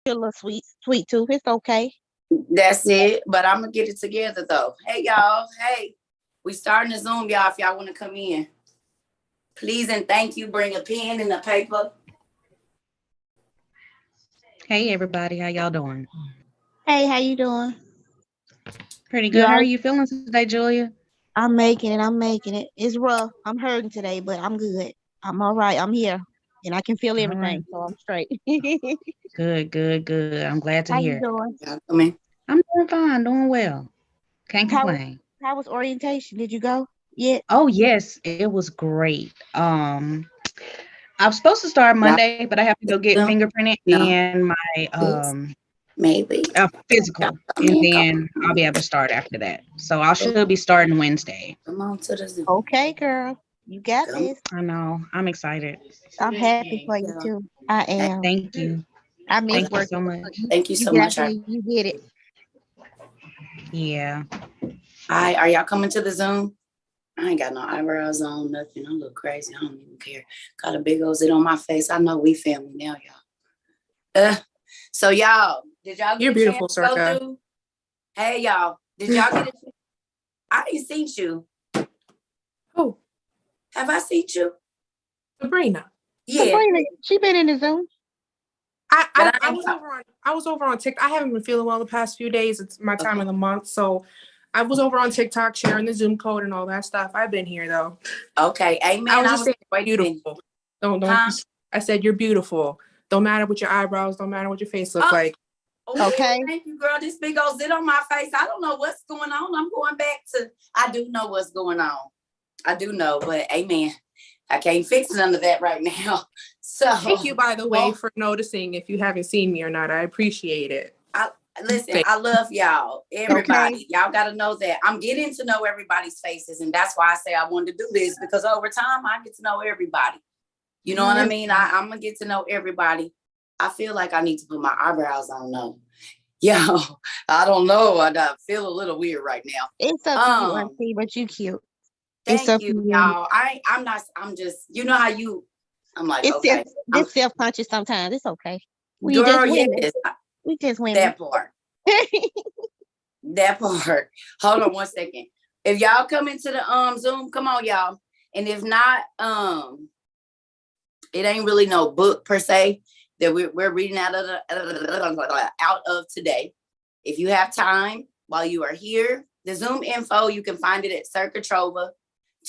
your little sweet tooth. It's okay. That's it. But I'm gonna get it together though. Hey y'all. Hey, we starting the Zoom, y'all. If y'all want to come in, please and thank you. Bring a pen and a paper. Hey everybody, how y'all doing? Hey, how you doing? Pretty good. How are you feeling today, Julia? I'm making it. It's rough. I'm hurting today, but I'm good. I'm all right. I'm here. And I can feel everything, Right. so I'm straight. Good. I'm glad to How hear. you doing? Come in. I'm doing fine, doing well. Can't complain. How was orientation? Did you go yet? Oh yes, it was great. I was supposed to start Monday, but I have to go get fingerprinted and my maybe physical, and then I'll be able to start after that. So I should be starting Wednesday. Come on to the Zoom. Okay, girl. You got this. I know. I'm excited. I'm happy for you too. I am. Thank you. I miss Thank you so much. Thank you so much. You get it. Yeah. Hi, are y'all coming to the Zoom? I ain't got no eyebrows on, nothing. I look crazy. I don't even care. Got a big old zit on my face. I know we family now, y'all. So y'all, did y'all get You're a beautiful, chance to go Cerca. through? Hey, y'all, did y'all get a chance? I ain't seen you. Who? Have I seen you? Sabrina. Yeah. Sabrina, she been in the Zoom. I was over on TikTok. I haven't been feeling well the past few days. It's my time of the month. So I was over on TikTok sharing the Zoom code and all that stuff. I've been here though. Okay. Amen. I was just saying beautiful. Don't I said you're beautiful. Don't matter what your eyebrows, don't matter what your face looks like. Okay. Thank you, girl. This big old zit on my face. I don't know what's going on. I'm going back to, I do know what's going on. I do know, but amen. I can't fix none of that right now. So thank you, by the way, for noticing if you haven't seen me or not. I appreciate it. Listen, I love y'all. Everybody. Y'all got to know that I'm getting to know everybody's faces. And that's why I say I wanted to do this, because over time I get to know everybody. You know what I mean? I'm going to get to know everybody. I feel like I need to put my eyebrows on though. Yo, I don't know. I feel a little weird right now. It's up to you, Auntie, but you cute. Thank you, y'all. I'm just, you know how you, I'm like, okay. It's self-conscious sometimes. It's okay. Girl, yes. We just women. That part. That part. Hold on one second. If y'all come into the Zoom, come on, y'all. And if not, it ain't really no book per se that we're reading out of today. If you have time while you are here, the Zoom info, you can find it at Cerca Trova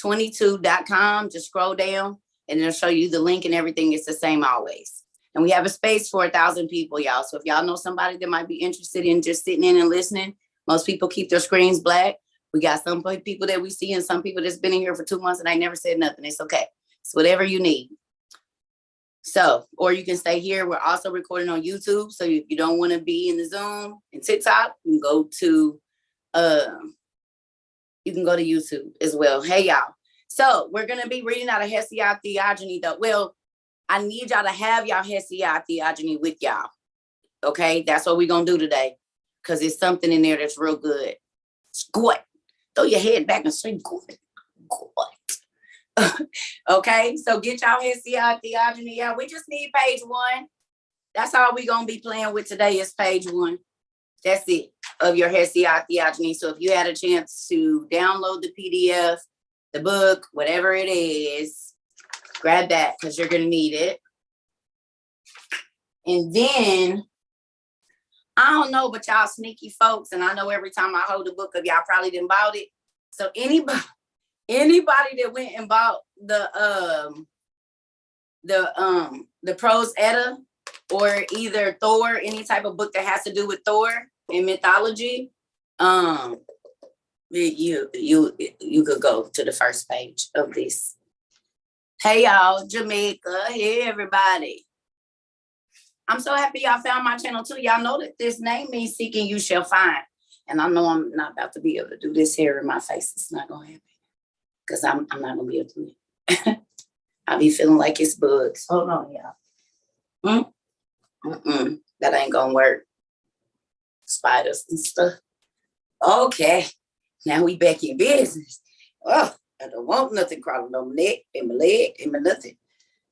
22.com. Just scroll down and it'll show you the link and everything. It's the same always. And we have a space for 1,000 people, y'all. So if y'all know somebody that might be interested in just sitting in and listening, most people keep their screens black. We got some people that we see and some people that's been in here for 2 months and they never said nothing. It's okay. It's whatever you need. So, or you can stay here. We're also recording on YouTube. So if you don't want to be in the Zoom and TikTok, you can go to YouTube as well. Hey, y'all. So we're going to be reading out of Hesiod Theogony though. Well, I need y'all to have y'all Hesiod Theogony with y'all. Okay. That's what we're going to do today. Because there's something in there that's real good. Squat. Throw your head back and say, good. Okay, so get y'all Hesiod Theogony out. We just need page 1. That's all we're going to be playing with today is page 1. That's it, of your Hesiod Theogony. So if you had a chance to download the PDF, the book, whatever it is, grab that because you're going to need it. And then, I don't know, but y'all sneaky folks, and I know every time I hold the book up, y'all probably didn't bought it. So anybody that went and bought the Prose Edda or either Thor, any type of book that has to do with Thor and mythology, you could go to the first page of this. Hey y'all, Jamaica. Hey everybody. I'm so happy y'all found my channel too. Y'all know that this name means seeking you shall find. And I know I'm not about to be able to do this hair in my face. It's not gonna happen. Because I'm not gonna be able to do it. I'll be feeling like it's bugs. Hold on, y'all. That ain't gonna work. Spiders and stuff. Okay. Now we back in business. Oh, I don't want nothing crawling on my neck and my leg and my nothing.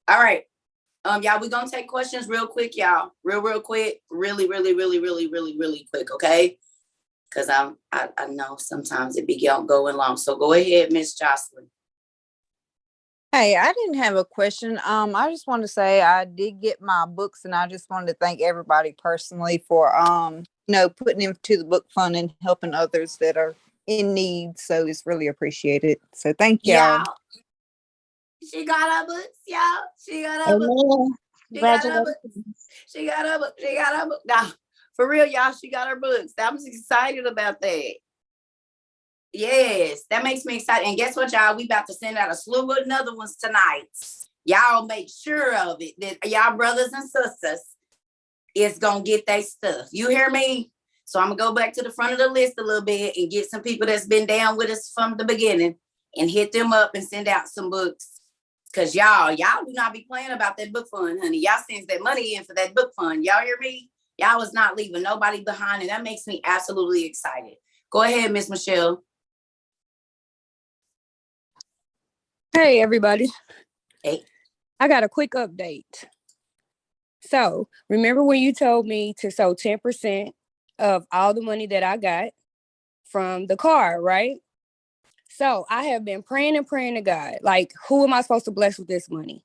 All right. Y'all, we're gonna take questions real quick, y'all. Real quick. Really quick, okay? Because I know sometimes it be going long. So go ahead, Miss Jocelyn. Hey, I didn't have a question. I just want to say I did get my books, and I just wanted to thank everybody personally for putting into the book fund and helping others that are in need. So it's really appreciated. So thank y'all. She got her books, y'all. She got her books. Amen. She got her Congratulations. books. She got her books. She got her books. Now, for real, y'all, she got her books. I'm excited about that. Yes, that makes me excited. And guess what, y'all? We about to send out a slew of another ones tonight. Y'all make sure of it that y'all brothers and sisters is gonna get their stuff. You hear me? So I'm gonna go back to the front of the list a little bit and get some people that's been down with us from the beginning and hit them up and send out some books. Cause y'all do not be playing about that book fund, honey. Y'all sends that money in for that book fund. Y'all hear me? Y'all was not leaving nobody behind, and that makes me absolutely excited. Go ahead, Miss Michelle. Hey, everybody. Hey. I got a quick update. So, remember when you told me to sow 10% of all the money that I got from the car, right? So, I have been praying to God, like, who am I supposed to bless with this money?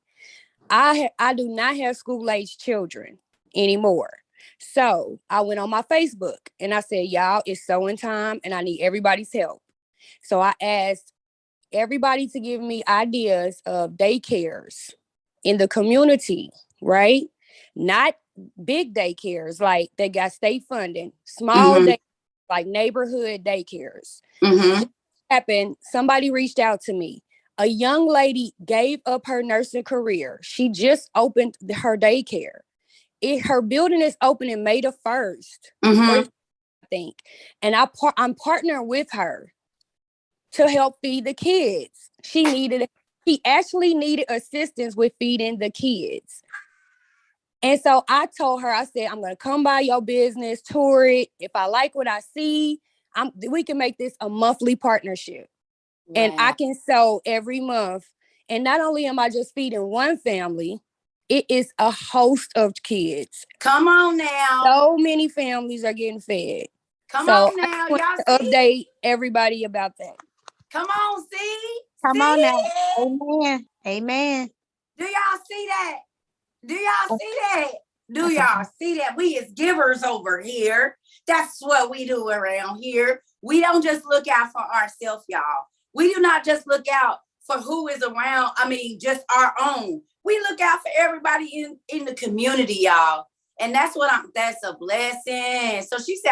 I do not have school-age children anymore. So, I went on my Facebook and I said, y'all, it's sowing time and I need everybody's help. So, I asked everybody to give me ideas of daycares in the community, right? Not big daycares like they got state funding, small day, like neighborhood daycares. Happened, somebody reached out to me. A young lady gave up her nursing career. She just opened her daycare. Her building is opening May the 1st, I think. And I'm partnering with her to help feed the kids. She actually needed assistance with feeding the kids. And so I told her, I said, I'm going to come by your business, tour it. If I like what I see, we can make this a monthly partnership. Wow. And I can sow every month. And not only am I just feeding one family, it is a host of kids. Come on now. So many families are getting fed. Come on now. Y'all update everybody about that. Come on, see? Come on now. Amen. Amen. Do y'all see that? Do y'all see that? Do y'all see that? We is givers over here. That's what we do around here. We don't just look out for ourselves, y'all. We do not just look out for who is around. I mean, just our own. We look out for everybody in the community, y'all. And that's a blessing. So she said,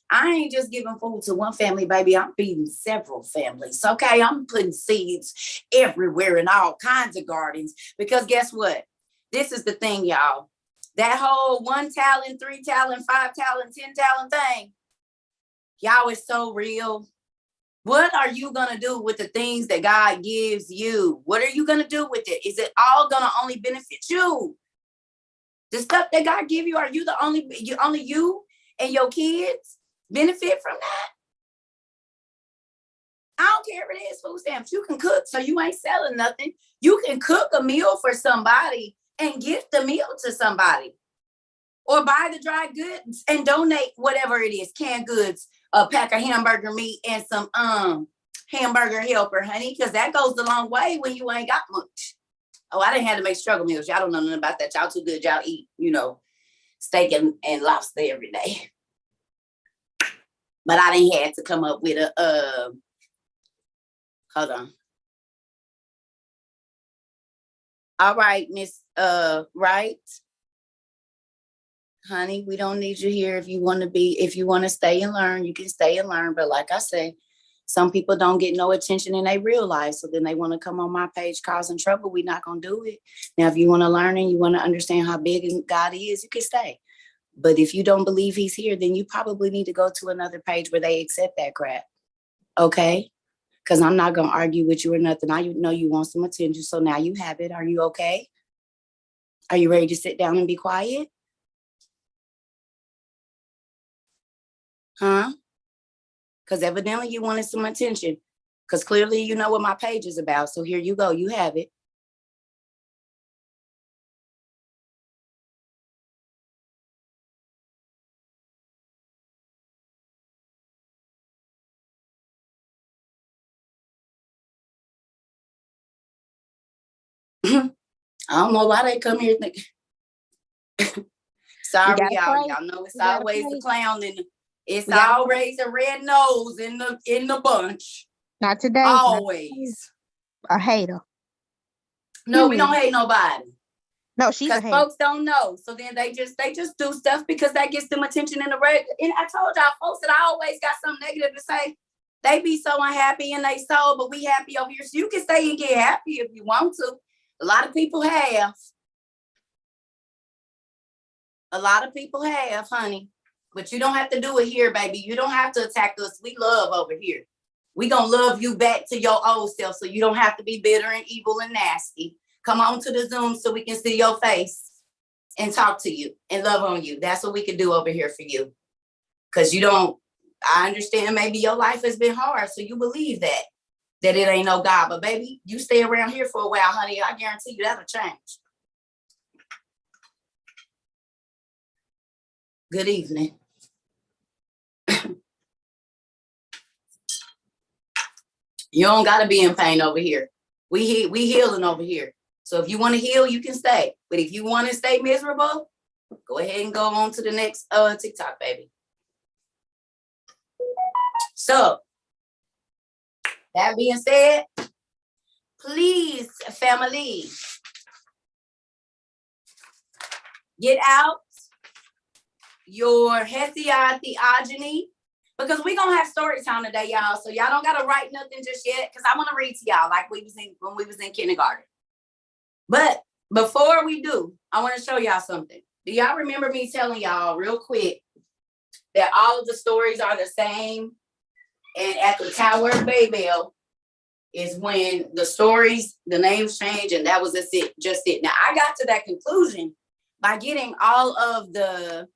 I ain't just giving food to one family, baby. I'm feeding several families. Okay. I'm putting seeds everywhere in all kinds of gardens. Because guess what? This is the thing, y'all. That whole 1 talent, 3 talent, 5 talent, 10 talent thing, y'all, is so real. What are you going to do with the things that God gives you? What are you going to do with it? Is it all going to only benefit you? The stuff that God give you, are you only you and your kids benefit from that? I don't care if it is food stamps. You can cook, so you ain't selling nothing. You can cook a meal for somebody and gift the meal to somebody. Or buy the dry goods and donate whatever it is, canned goods, a pack of hamburger meat and some hamburger helper, honey, because that goes a long way when you ain't got much. Oh, I didn't have to make struggle meals. Y'all don't know nothing about that. Y'all too good. Y'all eat, steak and lobster every day. But I didn't have to come up with hold on. All right, Miss Wright. Honey, we don't need you here. If you want to stay and learn, you can stay and learn. But like I say, some people don't get no attention in their real life. So then they want to come on my page causing trouble. We're not going to do it. Now, if you want to learn and you want to understand how big God is, you can stay. But if you don't believe he's here, then you probably need to go to another page where they accept that crap. Okay? Because I'm not going to argue with you or nothing. I know you want some attention. So now you have it. Are you okay? Are you ready to sit down and be quiet? Huh? Because evidently you wanted some attention. Because clearly you know what my page is about. So here you go. You have it. I don't know why they come here thinking. Sorry, gotta y'all. pray. Y'all know it's We gotta always the pray. clown and it's We gotta always a red nose in the bunch. Not today. Always. A hater. No, we don't hate nobody. No, she's a Because hater. folks don't know. So then they just do stuff because that gets them attention in the red. And I told y'all folks that I always got something negative to say. They be so unhappy in their soul, but we happy over here. So you can stay and get happy if you want to. A lot of people have. A lot of people have, honey. But you don't have to do it here, baby. You don't have to attack us. We love over here. We gonna love you back to your old self so you don't have to be bitter and evil and nasty. Come on to the Zoom so we can see your face and talk to you and love on you. That's what we can do over here for you. Because you don't, I understand maybe your life has been hard, so you believe that it ain't no God. But baby, you stay around here for a while, honey. I guarantee you that'll change. Good evening. You don't gotta be in pain over here. We healing over here. So if you want to heal, you can stay. But if you want to stay miserable, go ahead and go on to the next TikTok, baby. So that being said, please, family, get out your Hesiod theogony, because we're gonna have story time today, y'all. So y'all don't gotta write nothing just yet, because I want to read to y'all like when we was in kindergarten. But before we do, I want to show y'all something. Do y'all remember me telling y'all real quick that all of the stories are the same? And at the Tower of Babel is when the stories, the names change, and that was just it. Now I got to that conclusion by getting all of the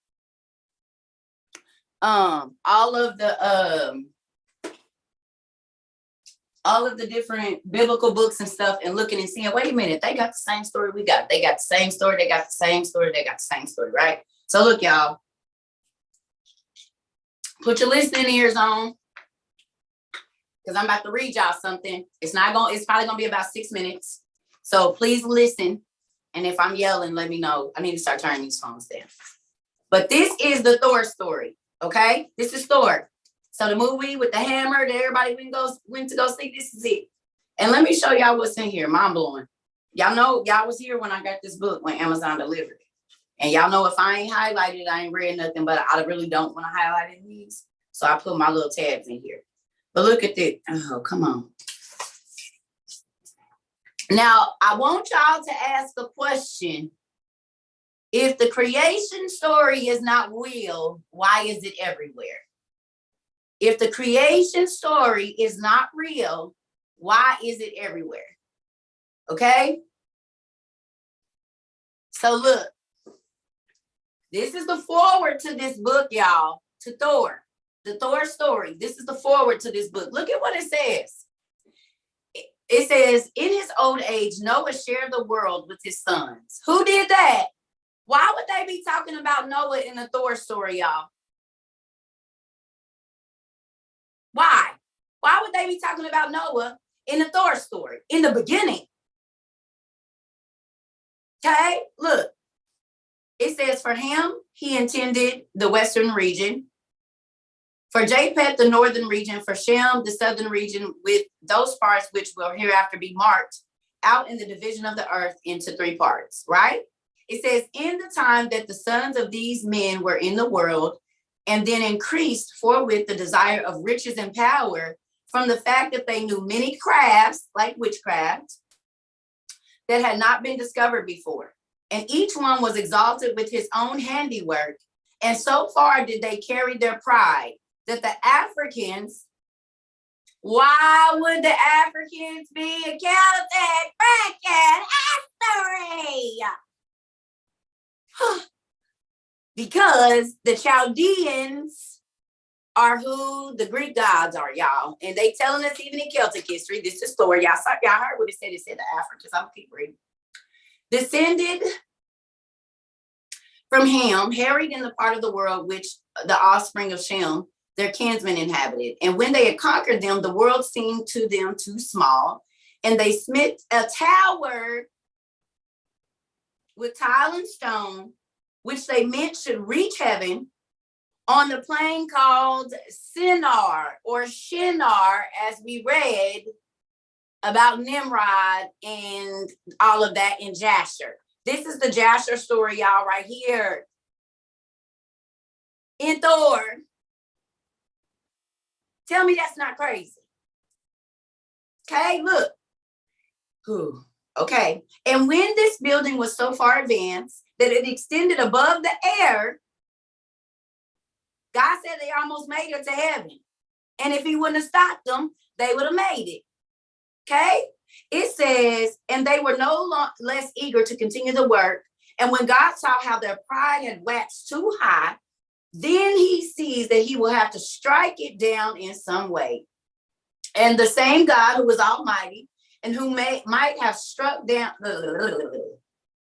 different biblical books and stuff and looking and seeing, wait a minute, they got the same story we got. They got the same story, they got the same story, they got the same story, right? So look, y'all. Put your listening ears on, because I'm about to read y'all something. It's probably gonna be about 6 minutes. So please listen. And if I'm yelling, let me know. I need to start turning these phones down. But this is the Thor story, okay? This is Thor. So the movie with the hammer that everybody went to go see, this is it. And let me show y'all what's in here. Mind blowing. Y'all know, y'all was here when I got this book when Amazon delivered it. And y'all know if I ain't highlighted, I ain't read nothing, but I really don't want to highlight these. So I put my little tabs in here. But look at this. Oh, come on. Now, I want y'all to ask a question. If the creation story is not real, why is it everywhere? If the creation story is not real, why is it everywhere? Okay? So look, this is the forward to this book, y'all, to Thor, the Thor story. This is the forward to this book. Look at what it says. It says, in his old age, Noah shared the world with his sons. Who did that? Why would they be talking about Noah in the Thor story, y'all? Why? Why would they be talking about Noah in the Thor story in the beginning? Okay, look. It says for him, he intended the western region. For Japheth, the northern region. For Shem, the southern region, with those parts which will hereafter be marked out in the division of the earth into 3 parts, right? It says, in the time that the sons of these men were in the world, and then increased forthwith the desire of riches and power from the fact that they knew many crafts, like witchcraft, that had not been discovered before. And each one was exalted with his own handiwork. And so far did they carry their pride that the Africans, why would the Africans be a Celtic freaking history? Because the Chaldeans are who the Greek gods are, y'all. And they telling us even in Celtic history, this is a story. Y'all heard what it said. It said the Africans, I'm gonna keep reading. Descended from Ham, harried in the part of the world which the offspring of Shem, their kinsmen, inhabited. And when they had conquered them, the world seemed to them too small. And they smit a tower with tile and stone, which they meant should reach heaven, on the plain called Shinar or Shinar, as we read about Nimrod and all of that in Jasher. This is the Jasher story, y'all, right here. In Thor. Tell me that's not crazy. Okay, look. Ooh, okay. And when this building was so far advanced that it extended above the air, God said they almost made it to heaven. And if he wouldn't have stopped them, they would have made it. Okay? It says, and they were less eager to continue the work. And when God saw how their pride had waxed too high, then he sees that he will have to strike it down in some way. And the same God who is almighty and who might have struck down,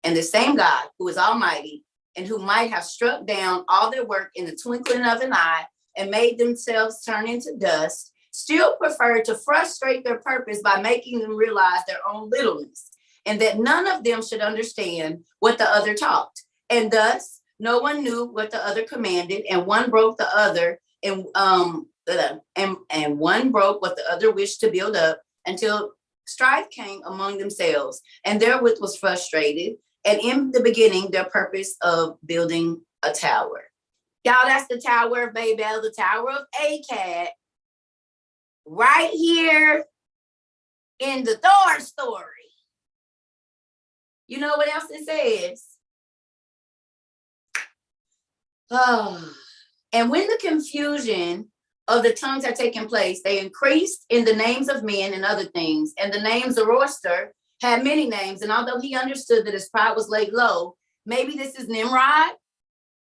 and the same God who is almighty and who might have struck down all their work in the twinkling of an eye and made themselves turn into dust, still preferred to frustrate their purpose by making them realize their own littleness, and that none of them should understand what the other taught. And thus, no one knew what the other commanded, and one broke the other, and one broke what the other wished to build up, until strife came among themselves, and therewith was frustrated, and in the beginning their purpose of building a tower. Y'all, that's the Tower of Babel, the Tower of Akkad, right here in the Thor story. You know what else it says? Oh, and when the confusion of the tongues had taken place, they increased in the names of men and other things. And the name Zoroaster had many names. And although he understood that his pride was laid low, maybe this is Nimrod,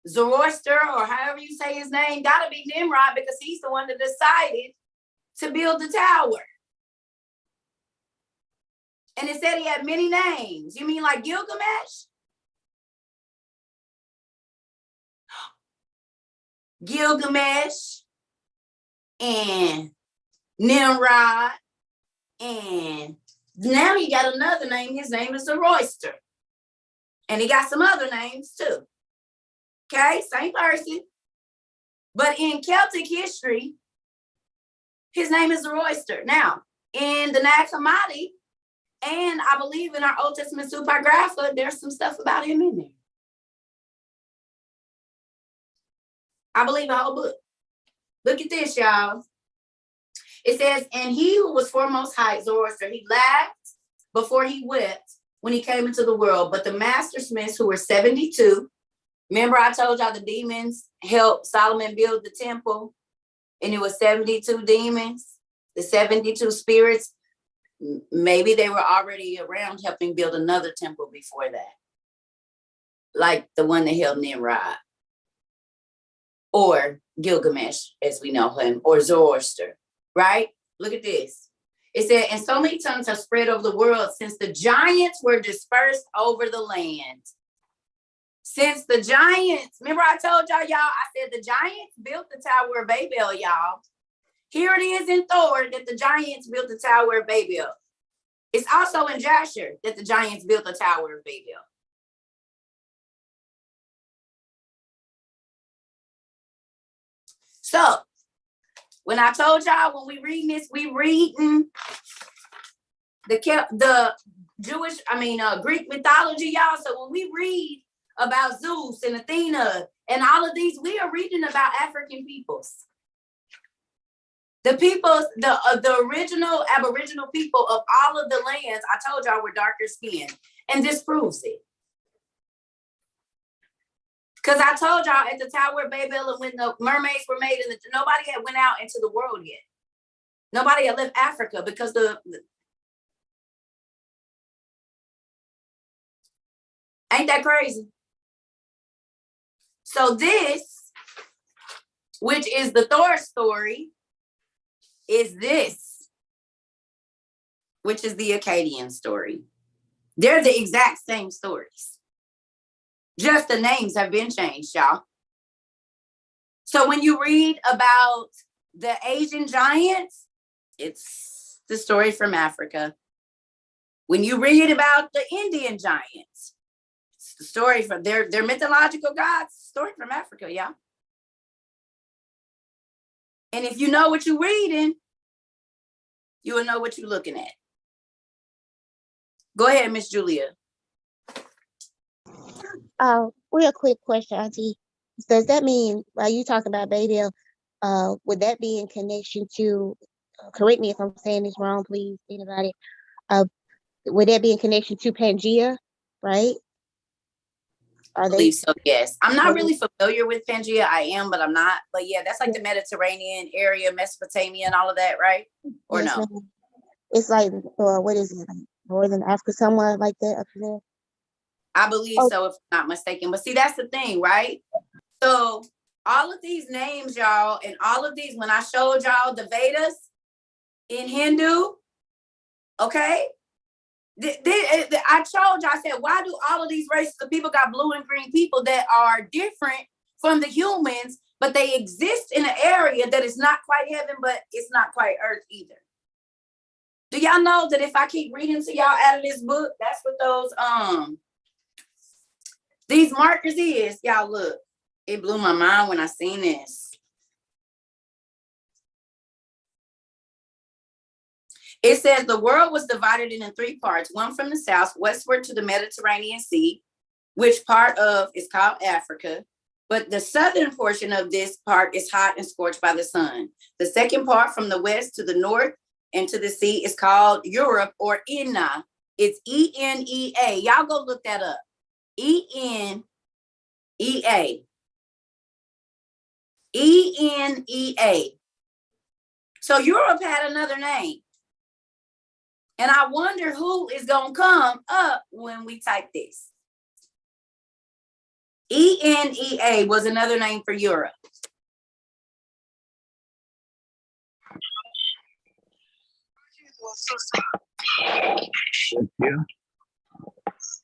Zoroaster, or however you say his name, gotta be Nimrod, because he's the one that decided to build the tower. And it said he had many names. You mean like Gilgamesh? Gilgamesh and Nimrod, and now he got another name. His name is Zoroaster, and he got some other names too. Okay, same person, but in Celtic history, his name is Zoroaster. Now, in the Nag Hammadi, and I believe in our Old Testament Supergrapha, there's some stuff about him in there. I believe a whole book. Look at this, y'all. It says, and he who was foremost height, Zoroaster, he laughed before he wept when he came into the world. But the master smiths, who were 72, remember I told y'all the demons helped Solomon build the temple, and it was 72 demons, the 72 spirits. Maybe they were already around helping build another temple before that, like the one that held Nimrod, or Gilgamesh, as we know him, or Zoroaster, right? Look at this. It said, and so many tongues have spread over the world since the giants were dispersed over the land. Since the giants, remember I told y'all, I said the giants built the Tower of Babel, y'all. Here it is in Thor that the giants built the Tower of Babel. It's also in Jasher that the giants built the Tower of Babel. So, when I told y'all, when we reading this, we reading the Greek mythology, y'all. So when we read about Zeus and Athena and all of these, we are reading about African peoples. The peoples, the original Aboriginal people of all of the lands, I told y'all were darker skinned. And this proves it. Because I told y'all at the Tower of Babel, and when the mermaids were made, and nobody had went out into the world yet. Nobody had left Africa because ain't that crazy? So this, which is the Thor story, is this, which is the Akkadian story. They're the exact same stories. Just the names have been changed, y'all. So when you read about the Asian giants, it's the story from Africa. When you read about the Indian giants, it's the story from their mythological gods, story from Africa, yeah. And if you know what you're reading, you will know what you're looking at. Go ahead, Miss Julia. Real quick question, Auntie. Does that mean, while you talk about Babel, would that be in connection to, correct me if I'm saying this wrong, please, anybody, would that be in connection to Pangea, right? I believe so, yes. I'm not really familiar with Pangea. I am, but I'm not. But yeah, that's like the Mediterranean area, Mesopotamia and all of that, right? Or Yes, no? ma'am. It's like, what is it, like Northern Africa, somewhere like that up there? I believe so, if I'm not mistaken. But see, that's the thing, right? So all of these names, y'all, and all of these, when I showed y'all the Vedas in Hindu, okay? I told you, I said, why do all of these races of people got blue and green people that are different from the humans, but they exist in an area that is not quite heaven, but it's not quite earth either? Do y'all know that if I keep reading to y'all out of this book, that's what those these markers is? Y'all look, it blew my mind when I seen this. It says the world was divided into 3 parts, one from the south, westward to the Mediterranean Sea, which part of is called Africa. But the southern portion of this part is hot and scorched by the sun. The second part from the west to the north and to the sea is called Europe, or Ena. It's Enea. Y'all go look that up. Enea. Enea. So Europe had another name. And I wonder who is going to come up when we type this. Enea was another name for Europe.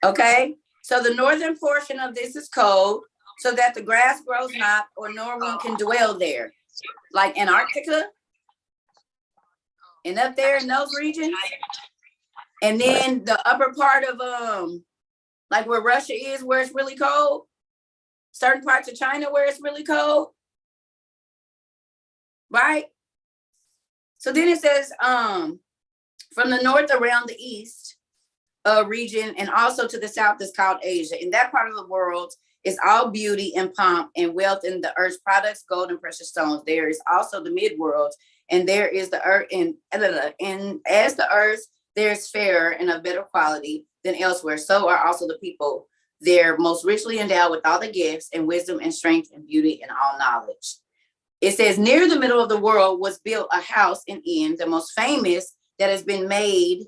Okay, so the northern portion of this is cold, so that the grass grows not, or no one can dwell there, like Antarctica, and up there in those regions. And then the upper part of like where Russia is, where it's really cold, certain parts of China where it's really cold, right? So then it says from the north around the east region, and also to the south is called Asia. In that part of the world is all beauty and pomp and wealth in the earth's products, gold and precious stones. There is also the mid-world, and there is the earth, and as the earth, there's fairer and of better quality than elsewhere. So are also the people. They're most richly endowed with all the gifts and wisdom and strength and beauty and all knowledge. It says, near the middle of the world was built a house in En, the most famous that has been made,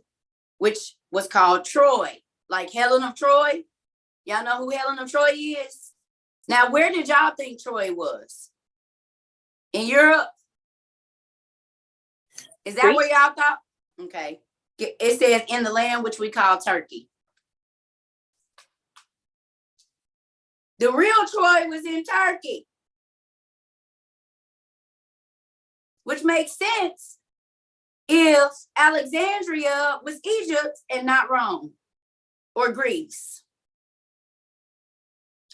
which was called Troy, like Helen of Troy. Y'all know who Helen of Troy is? Now, where did y'all think Troy was? In Europe? Is that where y'all thought? Okay. It says in the land which we call Turkey. The real Troy was in Turkey, which makes sense if Alexandria was Egypt and not Rome or Greece.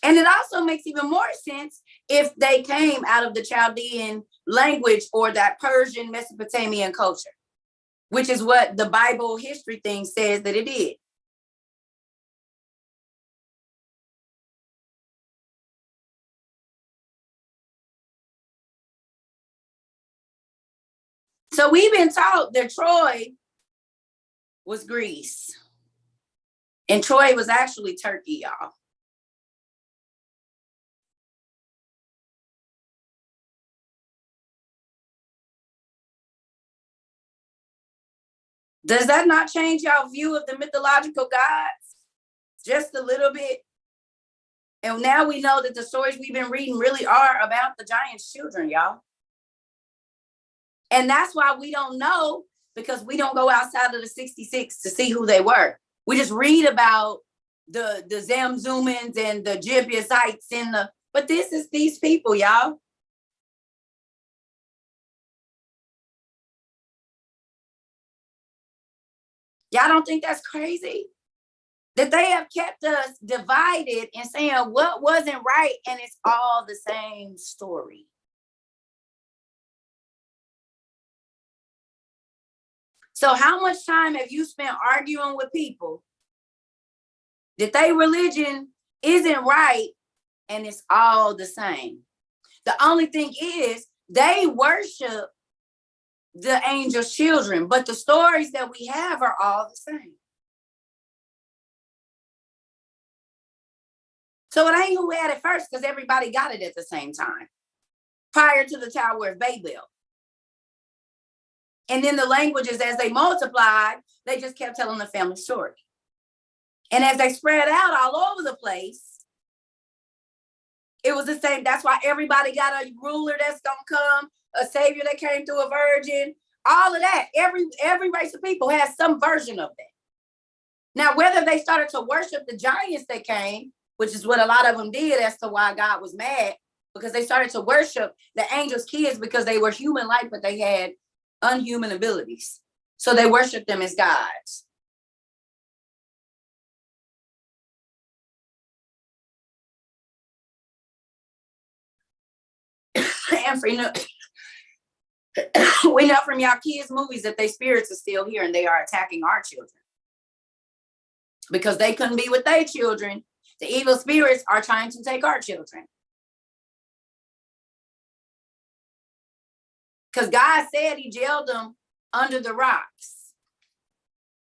And it also makes even more sense if they came out of the Chaldean language or that Persian Mesopotamian culture, which is what the Bible history thing says that it did. So we've been taught that Troy was Greece. And Troy was actually Turkey, y'all. Does that not change y'all view of the mythological gods? Just a little bit? And now we know that the stories we've been reading really are about the giants' children, y'all. And that's why we don't know, because we don't go outside of the 66 to see who they were. We just read about the Zamzumans and the Jebusites but this is these people, y'all. Y'all don't think that's crazy? that they have kept us divided and saying what wasn't right, and it's all the same story. So how much time have you spent arguing with people that their religion isn't right and it's all the same? The only thing is they worship the angels' children, but the stories that we have are all the same. So it ain't who had it first, because everybody got it at the same time prior to the Tower of Babel. And then the languages, as they multiplied, they just kept telling the family story. And as they spread out all over the place, it was the same. That's why everybody got a ruler that's gonna come, a savior that came through a virgin, all of that. Every race of people has some version of that. Now, whether they started to worship the giants that came, which is what a lot of them did, as to why God was mad, because they started to worship the angels' kids because they were human-like, but they had unhuman abilities. So they worshiped them as gods. And for, we know from y'all kids' movies that their spirits are still here and they are attacking our children. Because they couldn't be with their children, the evil spirits are trying to take our children. Because God said he jailed them under the rocks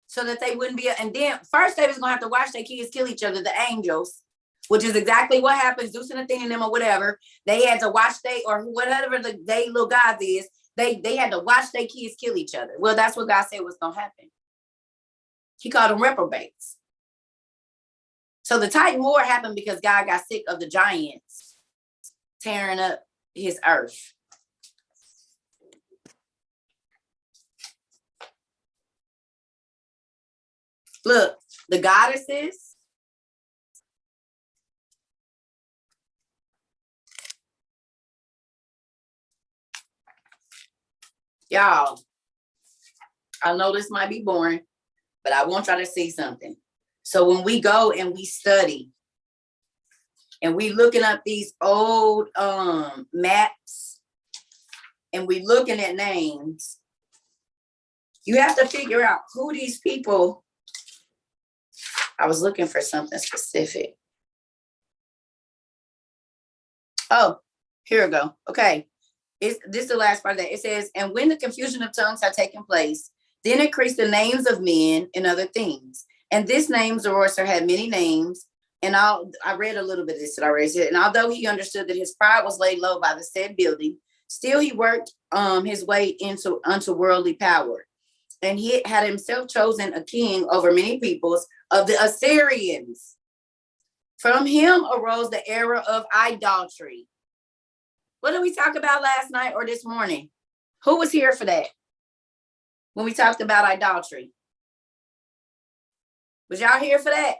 so that they wouldn't be. And then first they was going to have to watch their kids kill each other, the angels, which is exactly what happens. Zeus and Athena and them or whatever. They had to watch or whatever they little gods is. They had to watch their kids kill each other. Well, that's what God said was going to happen. He called them reprobates. So the Titan War happened because God got sick of the giants tearing up his earth. Look, the goddesses, y'all, I know this might be boring, but I want y'all to see something. So when we go and we study and we looking up these old maps and we looking at names, you have to figure out who these people. I was looking for something specific. Oh, here we go. Okay. This is the last part of that. It says, and when the confusion of tongues had taken place, then increased the names of men and other things. And this name, Zoroaster, had many names. And I read a little bit of this that I read. And although he understood that his pride was laid low by the said building, still he worked his way unto worldly power. And he had himself chosen a king over many peoples of the Assyrians. From him arose the era of idolatry. What did we talk about last night or this morning? Who was here for that? When we talked about idolatry. Was y'all here for that?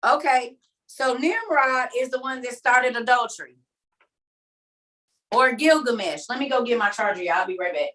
Okay. So Nimrod is the one that started adultery. Or Gilgamesh. Let me go get my charger, y'all. I'll be right back.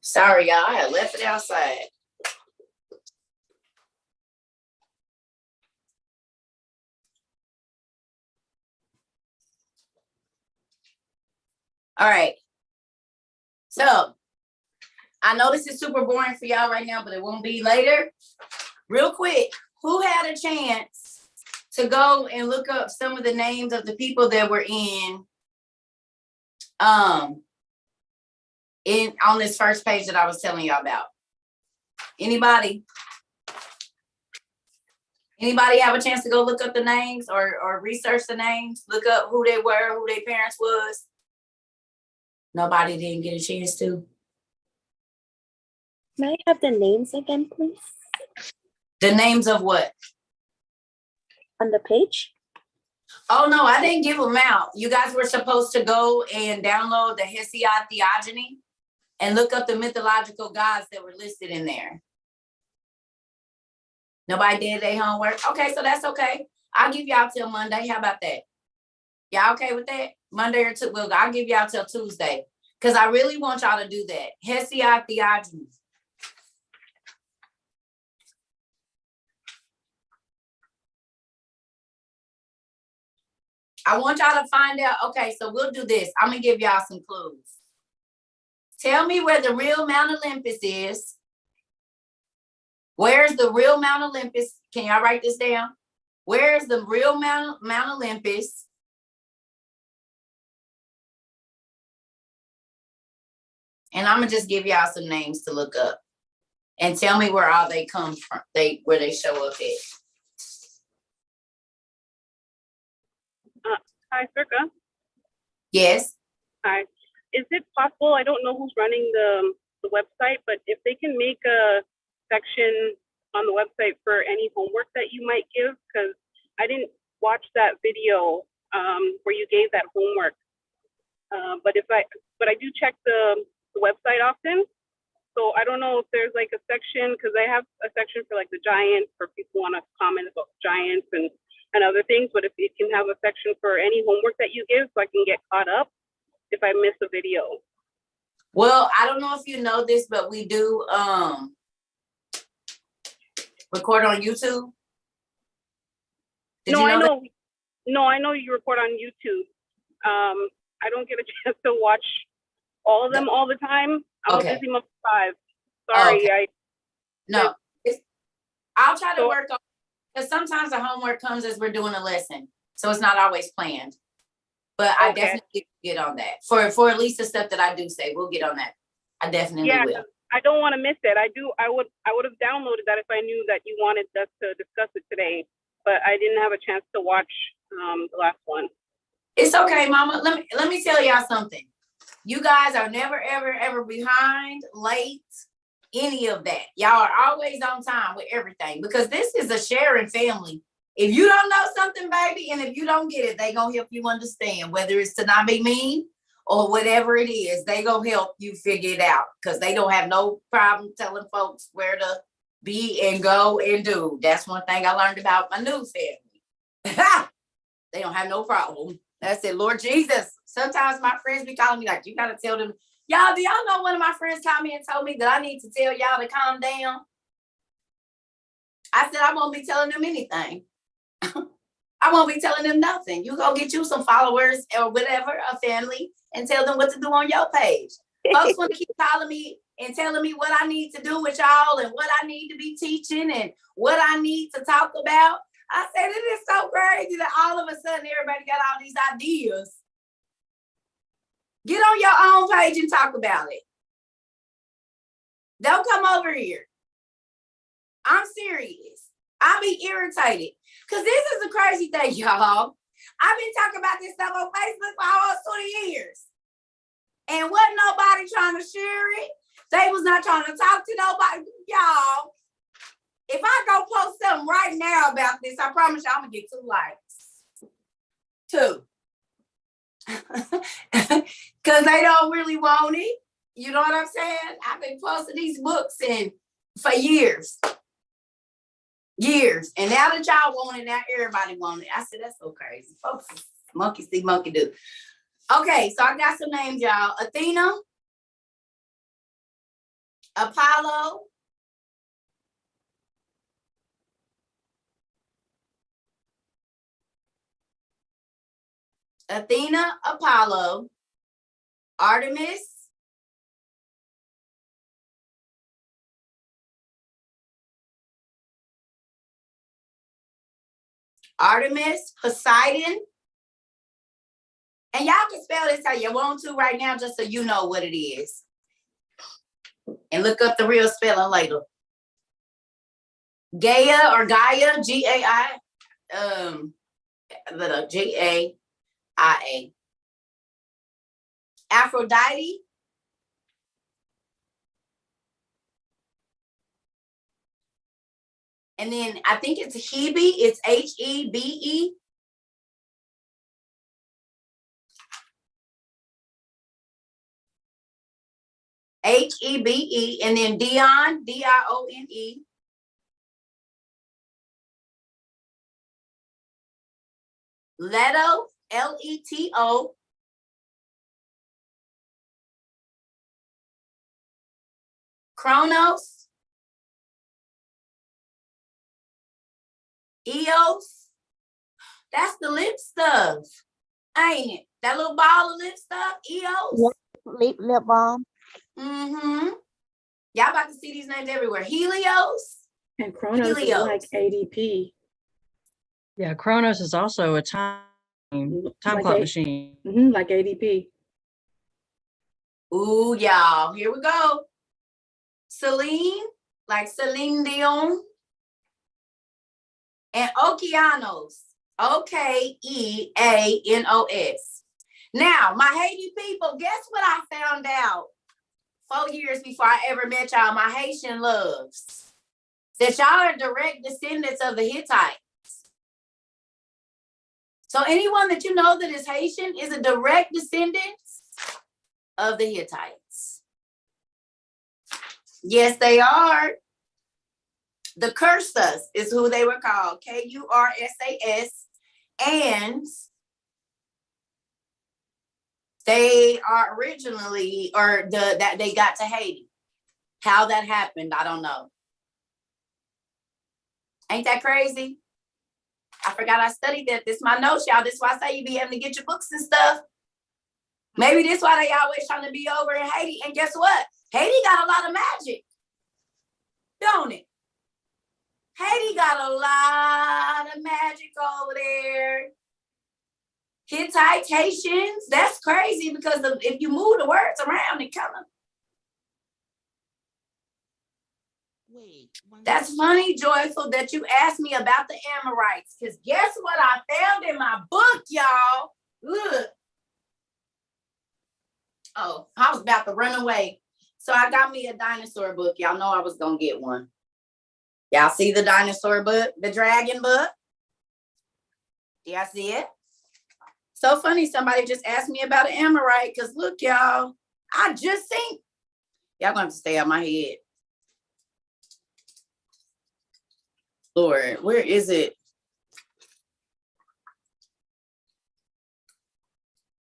Sorry, y'all. I had left it outside. All right. So I know this is super boring for y'all right now, but it won't be later. Real quick, who had a chance to go and look up some of the names of the people that were in on this first page that I was telling y'all about. Anybody have a chance to go look up the names or research the names? Look up who they were, who their parents was? Nobody didn't get a chance to? May I have the names again, please? The names of what? On the page? Oh, no, I didn't give them out. You guys were supposed to go and download the Hesiod Theogony and look up the mythological gods that were listed in there. Nobody did their homework? Okay, so that's okay. I'll give y'all till Monday. How about that? Y'all okay with that? Monday or Tuesday? Well, I'll give y'all till Tuesday because I really want y'all to do that. Hesiod Theogony. I want y'all to find out. Okay, so we'll do this. I'm going to give y'all some clues. Tell me where the real Mount Olympus is. Where's the real Mount Olympus? Can y'all write this down? Where's the real Mount Olympus? And I'm going to just give y'all some names to look up. And tell me where all they come from, where they show up at. Hi, Cerca. Yes. Hi. Is it possible, I don't know who's running the website, but if they can make a section on the website for any homework that you might give, because I didn't watch that video where you gave that homework. But I do check the website often. So I don't know if there's like a section, because I have a section for like the giants, for people who want to comment about giants and other things, but if you can have a section for any homework that you give so I can get caught up if I miss a video. Well, I don't know if you know this, but we do record on YouTube. I know you record on YouTube. I don't get a chance to watch all of them all the time. I'm a busy mom of 5. Sorry. Okay. I'll try to work on, because sometimes the homework comes as we're doing a lesson, so it's not always planned. But I definitely get on that for at least the stuff that I do say. We'll get on that. I definitely will. I don't want to miss it. I would have downloaded that if I knew that you wanted us to discuss it today, but I didn't have a chance to watch the last one. It's okay, Mama. Let me tell y'all something. You guys are never, ever, ever behind, late, any of that. Y'all are always on time with everything, because this is a sharing family. If you don't know something, baby, and if you don't get it, they gonna help you understand, whether it's to not be mean or whatever it is, they gonna help you figure it out, because they don't have no problem telling folks where to be and go and do. That's one thing I learned about my new family. They don't have no problem. That's it, Lord Jesus. Sometimes my friends be calling me like, you gotta tell them. Y'all, do y'all know one of my friends called me and told me that I need to tell y'all to calm down? I said, I won't be telling them anything. I won't be telling them nothing. You go get you some followers or whatever, a family, and tell them what to do on your page. Folks want to keep calling me and telling me what I need to do with y'all and what I need to be teaching and what I need to talk about. I said, it is so crazy that all of a sudden everybody got all these ideas. Get on your own page and talk about it. Don't come over here. I'm serious. I be irritated. Because this is the crazy thing, y'all. I've been talking about this stuff on Facebook for almost 20 years. And wasn't nobody trying to share it. They was not trying to talk to nobody. Y'all, if I go post something right now about this, I promise you I'm going to get 2 likes. 2. Because they don't really want it. You know what I'm saying? I've been posting these books for years. And now that y'all want it, now everybody want it. I said, that's so crazy. Folks, monkey see, monkey do. Okay, so I got some names, y'all. Athena, Apollo, Artemis, Poseidon. And y'all can spell this how you want to right now, just so you know what it is. and look up the real spelling later. Gaia or Gaia, G-A-I, G-A-I-A. Aphrodite. And then I think it's Hebe, it's H-E-B-E. H-E-B-E, and then Dion, D-I-O-N-E. Leto, L-E-T-O. Chronos. Eos. That's the lip stuff, ain't it? That little ball of lip stuff, Eos. Lip balm. Mm-hmm. Y'all about to see these names everywhere. Helios. And Chronos is like ADP. Yeah, Chronos is also a time Like clock machine. Like ADP. Ooh, y'all, here we go. Celine, like Celine Dion. And Okeanos, O-K-E-A-N-O-S. Now, my Haiti people, guess what I found out 4 years before I ever met y'all, my Haitian loves? That y'all are direct descendants of the Hittites. So anyone that you know that is Haitian is a direct descendant of the Hittites. Yes, they are. The Kursas is who they were called, K-U-R-S-A-S, and they are originally, or that they got to Haiti. How that happened, I don't know. Ain't that crazy? I forgot I studied that. This is my notes, y'all. This is why I say you be having to get your books and stuff. Maybe this is why they always trying to be over in Haiti. And guess what? Haiti got a lot of magic, don't it? Haiti got a lot of magic over there. Hittites, Haitians, that's crazy because if you move the words around, it kind of. That's funny, Joyful, that you asked me about the Amorites, because guess what I found in my book, y'all? Look. Oh, I was about to run away. So I got me a dinosaur book. Y'all know I was going to get one. Y'all see the dinosaur book, the dragon book? Y'all see it? So funny, somebody just asked me about an Amorite, because look, y'all, I just seen. Y'all going to have to stay out my head. Lord, where is it?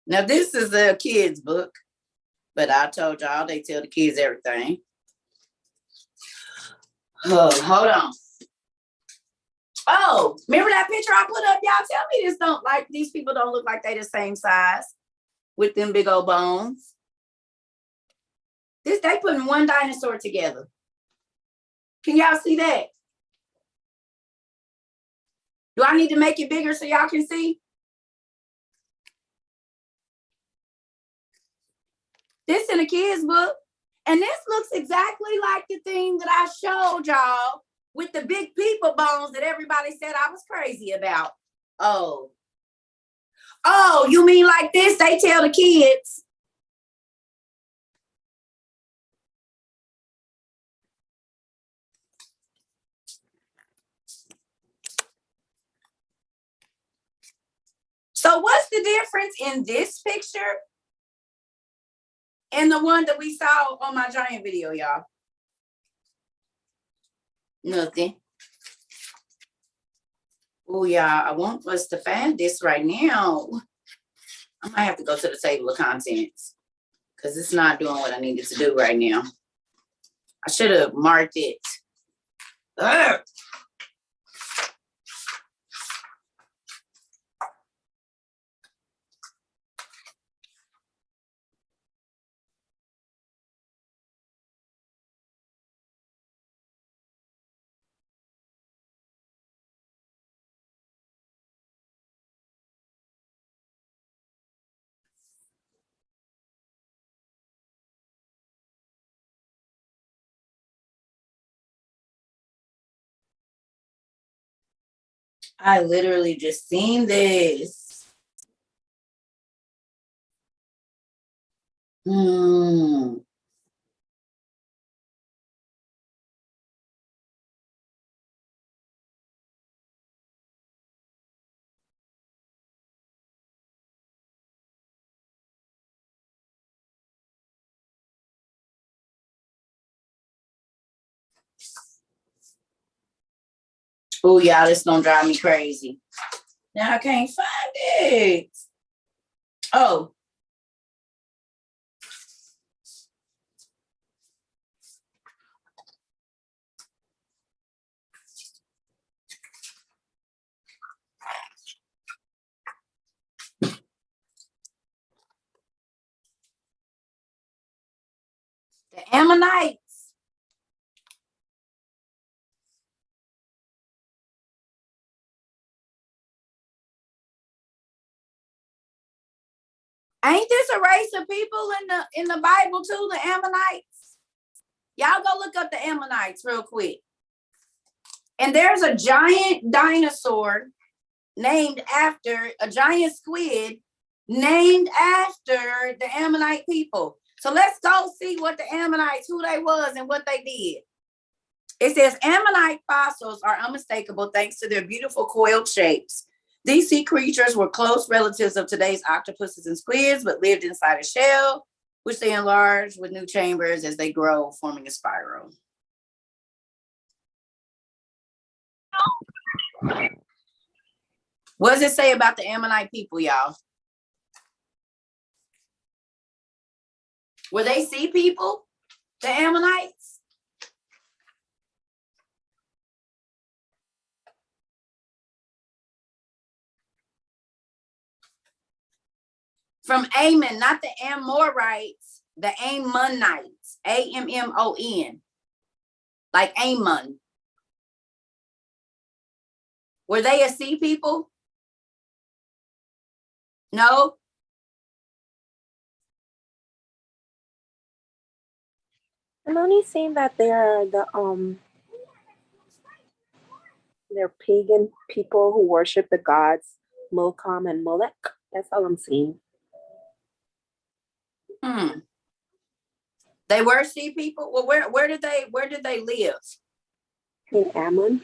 Now, this is a kid's book, but I told y'all they tell the kids everything. Oh, hold on. Oh, remember that picture I put up? Y'all tell me these people don't look like they the same size with them big old bones. They putting one dinosaur together. Can y'all see that? Do I need to make it bigger so y'all can see? This in a kid's book. And this looks exactly like the thing that I showed y'all with the big people bones that everybody said I was crazy about. Oh, you mean like this? They tell the kids. So what's the difference in this picture and the one that we saw on my giant video, y'all? Nothing. Oh, yeah, I want us to find this right now. I might have to go to the table of contents because it's not doing what I needed to do right now. I should have marked it. Ugh. I literally just seen this. Oh, y'all, this gonna drive me crazy. Now I can't find it. Oh. The Ammonites. Ain't this a race of people in the Bible too, the Ammonites? Y'all go look up the Ammonites real quick. And there's a giant dinosaur named after a giant squid named after the Ammonite people. So let's go see what the Ammonites, who they was and what they did. It says Ammonite fossils are unmistakable thanks to their beautiful coiled shapes. These sea creatures were close relatives of today's octopuses and squids, but lived inside a shell, which they enlarge with new chambers as they grow, forming a spiral. What does it say about the Ammonite people, y'all? Were they sea people, the Ammonites? From Ammon, not the Amorites, the Ammonites, Ammon, like Ammon. Were they a sea people? No? I'm only saying that they're pagan people who worship the gods Milcom and Molech. That's all I'm seeing. They were sea people. Well, where did they live? In Ammon.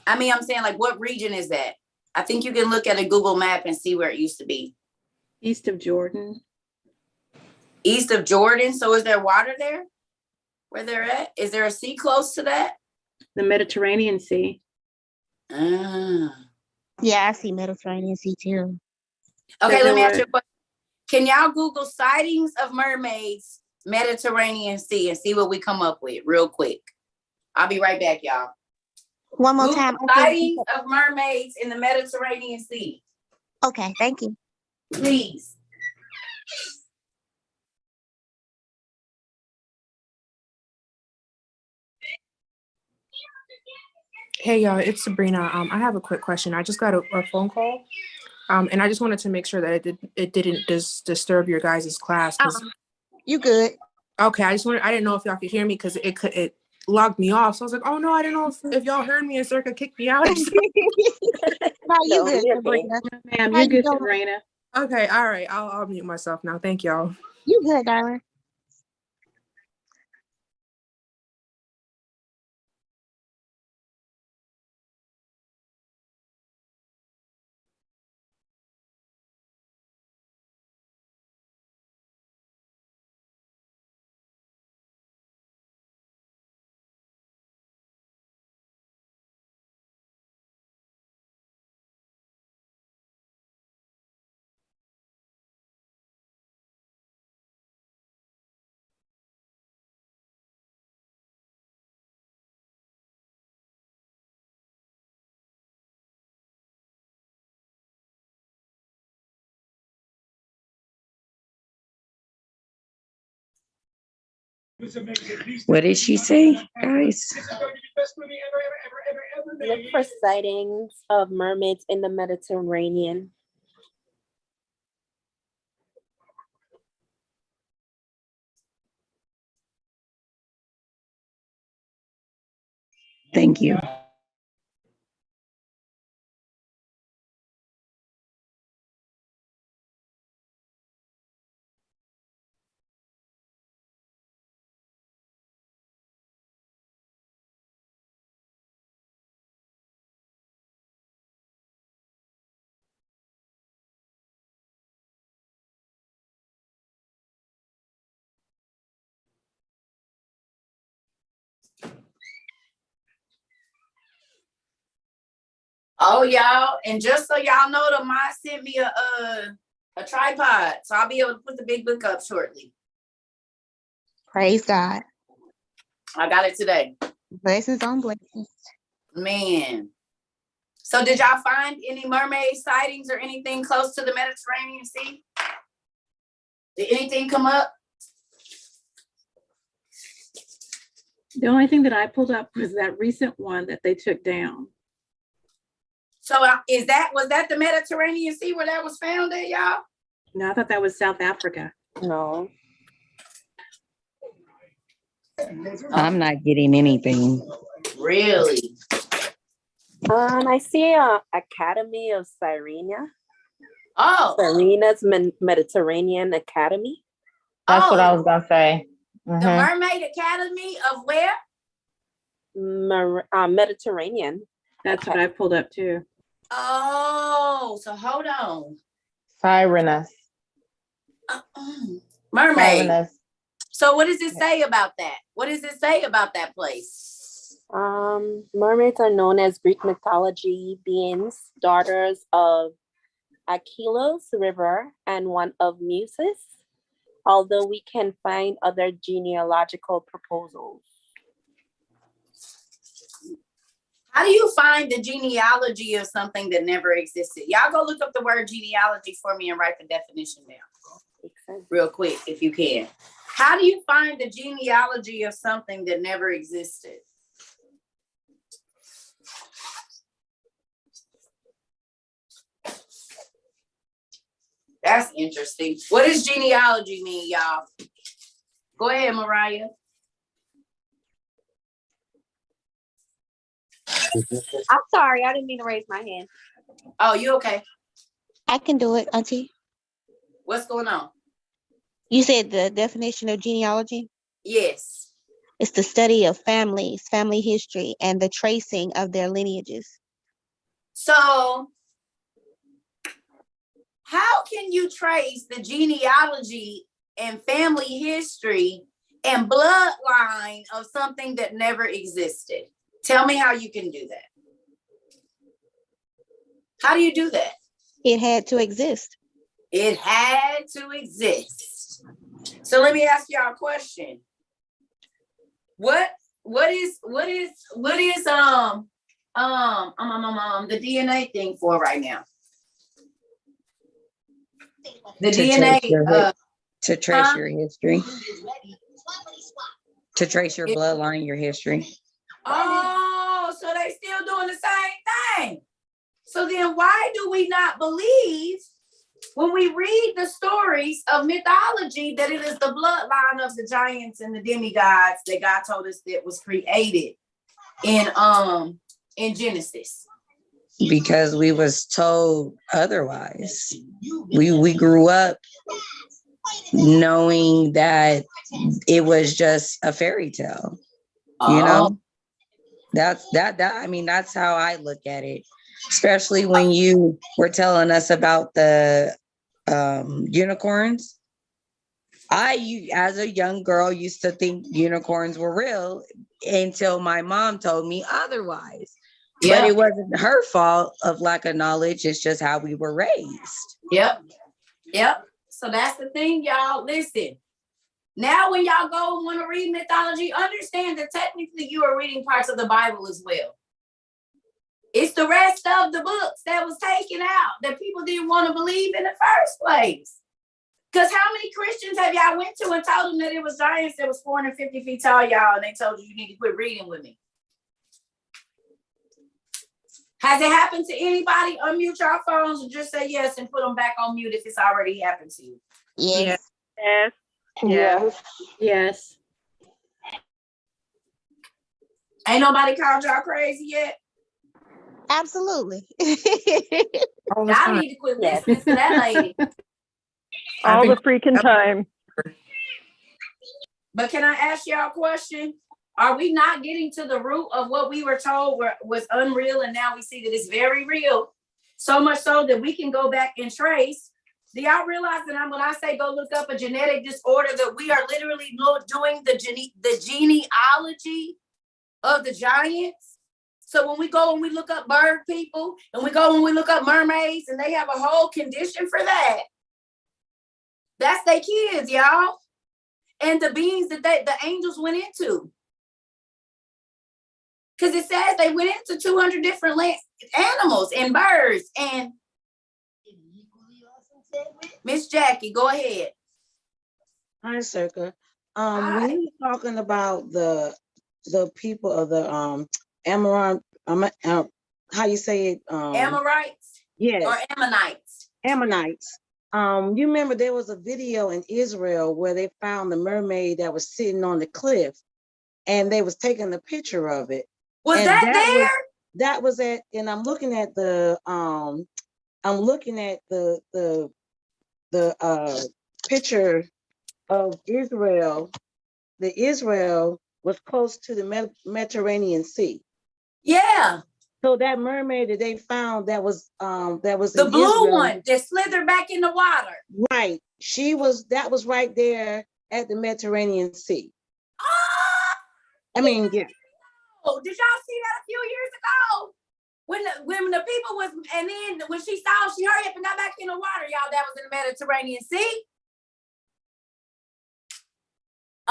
I mean, I'm saying, like, what region is that? I think you can look at a Google map and see where it used to be. East of Jordan. East of Jordan. So is there water there where they're at? Is there a sea close to that? The Mediterranean Sea. Ah. Yeah, I see Mediterranean Sea too. Okay, let me ask you a question. Can y'all Google sightings of mermaids, Mediterranean Sea, and see what we come up with real quick? I'll be right back, y'all. One more Google time. sightings of mermaids in the Mediterranean Sea. Okay, thank you. Please. Hey y'all, it's Sabrina. I have a quick question. I just got a phone call. And I just wanted to make sure that it didn't disturb your guys' class. You good. Okay, I didn't know if y'all could hear me because it logged me off. So I was like, oh no, I didn't know if y'all heard me and Cerca kicked me out or something. No, you good, Sabrina. Ma'am, you're good, Sabrina. Okay, all right. I'll mute myself now. Thank y'all. You good, darling. What did she say, guys? Look for sightings of mermaids in the Mediterranean. Thank you. Oh, y'all, and just so y'all know, the mom sent me a tripod, so I'll be able to put the big book up shortly. Praise God. I got it today. Blessings on blessings. Man. So did y'all find any mermaid sightings or anything close to the Mediterranean Sea? Did anything come up? The only thing that I pulled up was that recent one that they took down. So was that the Mediterranean Sea where that was found at, y'all? No, I thought that was South Africa. No. I'm not getting anything. Really? I see a Academy of Cyrenia. Oh. Cyrena's Mediterranean Academy. That's what I was gonna say. The Mermaid Academy of where? Mediterranean. That's what I pulled up too. Oh, so hold on. Sirenus. Mermaid. Sirenus. So what does it say about that? What does it say about that place? Mermaids are known as Greek mythology beings, daughters of Achilles River and one of Muses, although we can find other genealogical proposals. How do you find the genealogy of something that never existed? Y'all go look up the word genealogy for me and write the definition down real quick if you can. How do you find the genealogy of something that never existed? That's interesting. What does genealogy mean, y'all? Go ahead, Mariah. I'm sorry, I didn't mean to raise my hand. Oh, you okay? I can do it, Auntie. What's going on? You said the definition of genealogy? Yes. It's the study of families, family history, and the tracing of their lineages. So, how can you trace the genealogy and family history and bloodline of something that never existed? Tell me how you can do that. How do you do that? It had to exist. It had to exist. So let me ask y'all a question. What is the DNA thing for right now? The DNA to trace your history. To trace your bloodline, your history. Oh, so they still doing the same thing. So then why do we not believe when we read the stories of mythology that it is the bloodline of the giants and the demigods that God told us that was created in Genesis? Because we was told otherwise. We grew up knowing that it was just a fairy tale. You know? That's how I look at it. Especially when you were telling us about the unicorns. I, as a young girl, used to think unicorns were real until my mom told me otherwise. But it wasn't her fault of lack of knowledge. It's just how we were raised. Yep. So that's the thing, y'all. Listen. Now, when y'all go and want to read mythology, understand that technically you are reading parts of the Bible as well. It's the rest of the books that was taken out that people didn't want to believe in the first place. Because how many Christians have y'all went to and told them that it was giants that was 450 feet tall, y'all, and they told you need to quit reading with me? Has it happened to anybody? Unmute your phones and just say yes and put them back on mute if it's already happened to you. Yes. Yes. Yes. Yes. Ain't nobody called y'all crazy yet? Absolutely. Y'all need to quit listening to that lady. All the freaking time. But can I ask y'all a question? Are we not getting to the root of what we were told was unreal, and now we see that it's very real? So much so that we can go back and trace. Do y'all realize that when I say go look up a genetic disorder, that we are literally doing the genealogy of the giants? So when we go and we look up bird people, and we go and we look up mermaids, and they have a whole condition for that. That's their kids, y'all. And the beings that the angels went into. Because it says they went into 200 different animals and birds. And Miss Jackie, go ahead. Hi, Cerca. Hi. When you were talking about the people of the Amaran, how you say it? Amorites? Yes. Or Ammonites? Ammonites. You remember there was a video in Israel where they found the mermaid that was sitting on the cliff, and they was taking a picture of it. Was and that there? That was at, and I'm looking at the picture of Israel. The Israel was close to the Mediterranean Sea. Yeah. So that mermaid that they found that was the blue Israel, one that slithered back in the water. Right. That was right there at the Mediterranean Sea. I mean, yeah. Oh, did y'all see that a few years ago? When the people was, and then when she saw, she hurried up and got back in the water, y'all. That was in the Mediterranean Sea.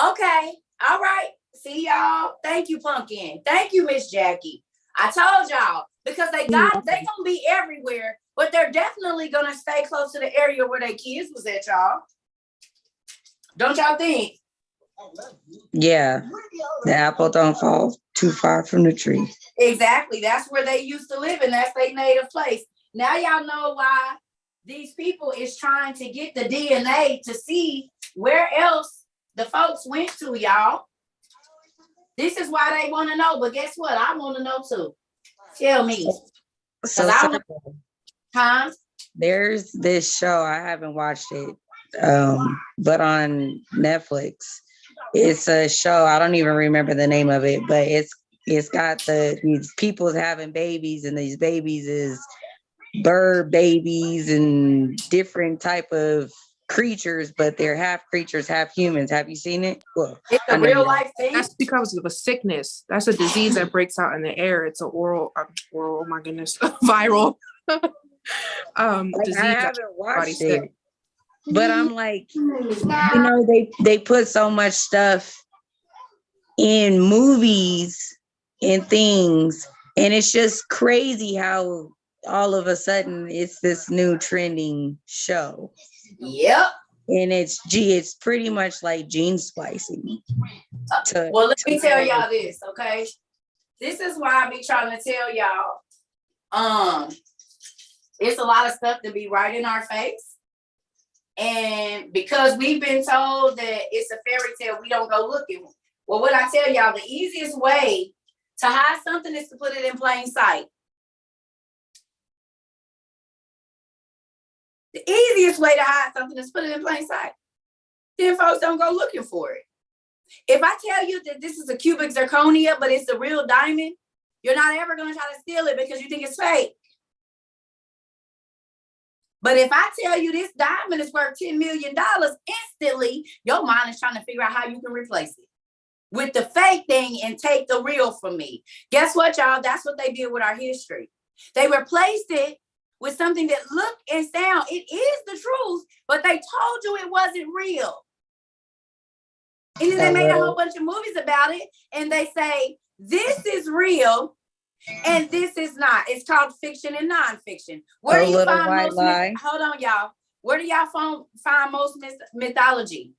Okay, all right. See y'all. Thank you, Pumpkin. Thank you, Miss Jackie. I told y'all, because they gonna be everywhere, but they're definitely gonna stay close to the area where their kids was at, y'all. Don't y'all think? Yeah, the apple don't fall too far from the tree. Exactly. That's where they used to live, and that's their native place. Now y'all know why these people is trying to get the DNA to see where else the folks went to, y'all. This is why they want to know. But guess what? I want to know too. Tell me. So, huh? There's this show, I haven't watched it, but on Netflix. It's a show, I don't even remember the name of it, but it's got these people having babies, and these babies is bird babies and different type of creatures, but they're half creatures, half humans. Have you seen it? Well, it's a real life thing. That's because of a sickness. That's a disease that breaks out in the air. It's an oral, oh my goodness, viral disease. I haven't watched it, but I'm like, they put so much stuff in movies and things, and it's just crazy how all of a sudden it's this new trending show. Yep. And it's pretty much like gene splicing. Well, let me tell y'all this, okay? This is why I be trying to tell y'all, it's a lot of stuff to be right in our face. And because we've been told that it's a fairy tale, we don't go looking. Well, what I tell y'all, the easiest way to hide something is to put it in plain sight. The easiest way to hide something is put it in plain sight. Then folks don't go looking for it. If I tell you that this is a cubic zirconia, but it's a real diamond, you're not ever going to try to steal it because you think it's fake. But if I tell you this diamond is worth $10 million, instantly, your mind is trying to figure out how you can replace it with the fake thing and take the real from me. Guess what, y'all? That's what they did with our history. They replaced it with something that looked and sound. It is the truth, but they told you it wasn't real. And then they made a whole bunch of movies about it, and they say, this is real, and this is not. It's called fiction and nonfiction. Where do you find most? Hold on, y'all. Where do y'all find most mythology?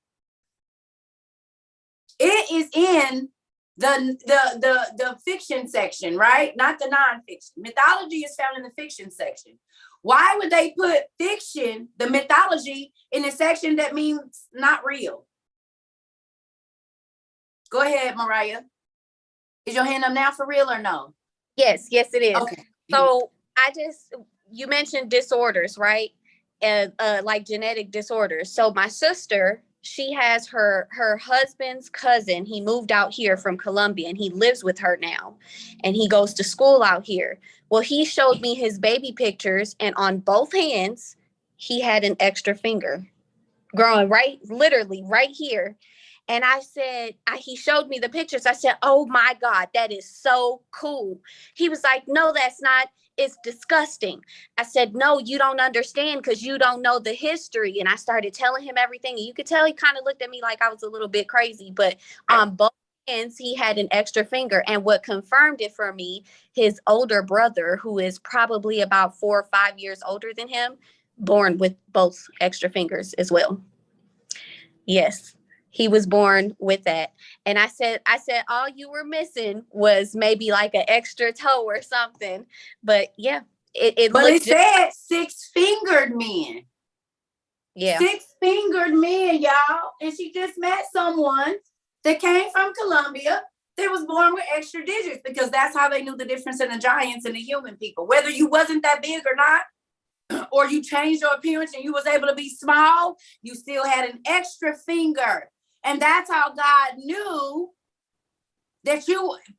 It is in the fiction section, right? Not the nonfiction. Mythology is found in the fiction section. Why would they put fiction, the mythology, in a section that means not real? Go ahead, Mariah. Is your hand up now for real or no? Yes, it is. Okay. So you mentioned disorders, right? Like genetic disorders. So my sister, she has her husband's cousin. He moved out here from Colombia, and he lives with her now, and he goes to school out here. Well, he showed me his baby pictures, and on both hands, he had an extra finger growing literally right here. And I said, he showed me the pictures. I said, oh my God, that is so cool. He was like, no, that's not. It's disgusting. I said, no, you don't understand because you don't know the history. And I started telling him everything. And you could tell he kind of looked at me like I was a little bit crazy. But on both hands, he had an extra finger. And what confirmed it for me, his older brother, who is probably about 4 or 5 years older than him, born with both extra fingers as well. Yes. He was born with that. And I said, all you were missing was maybe like an extra toe or something. But yeah, it said 6-fingered men. Yeah. 6-fingered men, y'all. And she just met someone that came from Colombia that was born with extra digits, because that's how they knew the difference in the giants and the human people. Whether you wasn't that big or not, or you changed your appearance and you was able to be small, you still had an extra finger. And that's how God knew that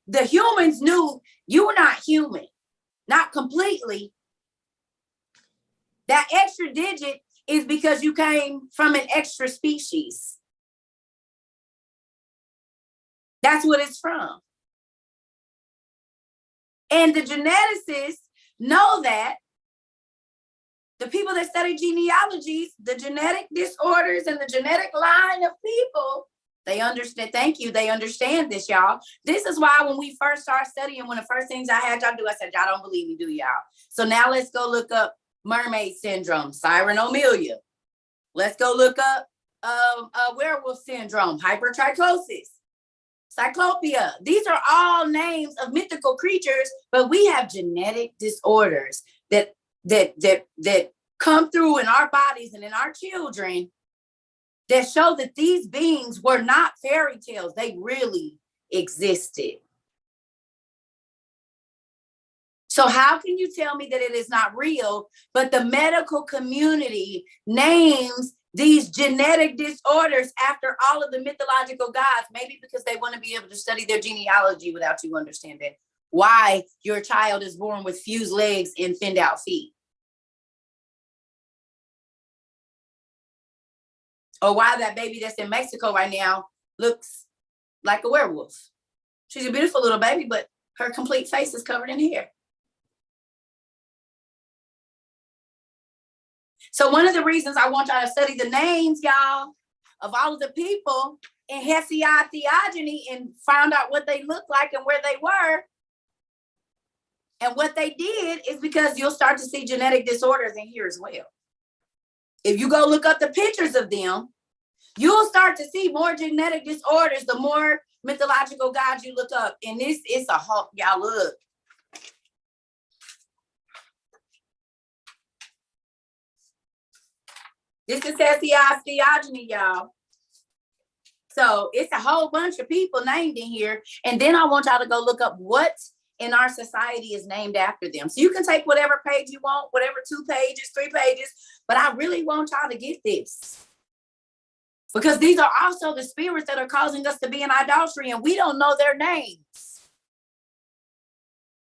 the humans knew you were not human, not completely. That extra digit is because you came from an extra species. That's what it's from. And the geneticists know that. The people that study genealogies, the genetic disorders and the genetic line of people, they understand. Thank you. They understand this, y'all. This is why when we first started studying, one of the first things I had y'all do, I said, y'all don't believe me, do y'all? So now let's go look up mermaid syndrome, Cyrenomylia. Let's go look up werewolf syndrome, hypertrichosis, cyclopia. These are all names of mythical creatures, but we have genetic disorders that come through in our bodies and in our children that show that these beings were not fairy tales. They really existed. So how can you tell me that it is not real, but the medical community names these genetic disorders after all of the mythological gods? Maybe because they want to be able to study their genealogy without you understanding why your child is born with fused legs and thinned out feet. Or why that baby that's in Mexico right now looks like a werewolf. She's a beautiful little baby, but her complete face is covered in hair. So one of the reasons I want y'all to study the names, y'all, of all of the people in Hesiod theogony and find out what they look like and where they were and what they did, is because you'll start to see genetic disorders in here as well. If you go look up the pictures of them, you'll start to see more genetic disorders the more mythological gods you look up. And this is a whole, y'all look. This is Hesiod's theogony, y'all. So it's a whole bunch of people named in here. And then I want y'all to go look up what in our society is named after them. So you can take whatever page you want, whatever 2 pages, 3 pages, but I really want y'all to get this. Because these are also the spirits that are causing us to be in idolatry, and we don't know their names.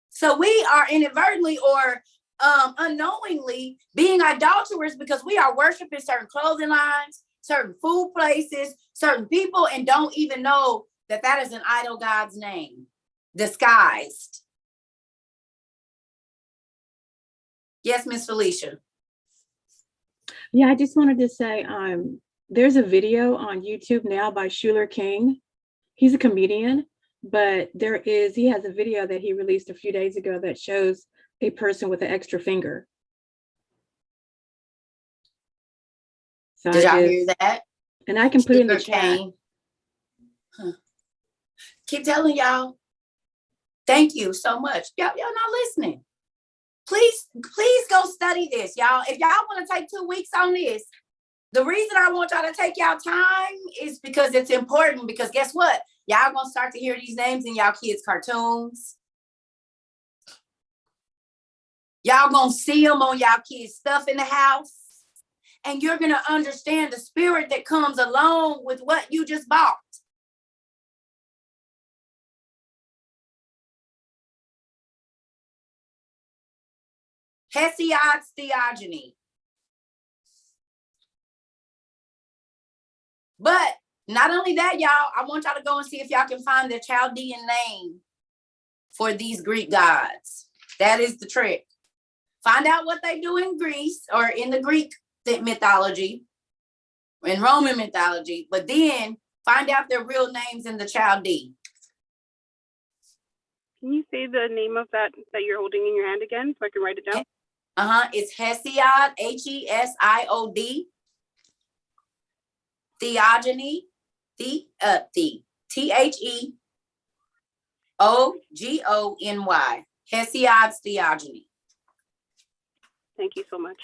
So we are inadvertently or unknowingly being idolaters because we are worshiping certain clothing lines, certain food places, certain people, and don't even know that that is an idol god's name, disguised. Yes, Miss Felicia. Yeah, I just wanted to say, there's a video on YouTube now by Schuler King. He's a comedian, but he has a video that he released a few days ago that shows a person with an extra finger. So did y'all hear that? And I can put it in the chat. Huh. Keep telling y'all. Thank you so much. Y'all not listening. Please go study this, y'all. If y'all want to take 2 weeks on this, the reason I want y'all to take y'all time is because it's important. Because guess what? Y'all gonna start to hear these names in y'all kids' cartoons. Y'all gonna see them on y'all kids' stuff in the house. And you're gonna understand the spirit that comes along with what you just bought. Hesiod's theogony. But Not only that, y'all, I want y'all to go and see if y'all can find the Chaldean name for these Greek gods. That is the trick. Find out what they do in Greece or in the Greek mythology, in Roman mythology, but then find out their real names in the Chaldee. Can you say the name of that you're holding in your hand again so I can write it down? It's Hesiod, Hesiod. Theogony, Theogony. Hesiod's Theogony. Thank you so much.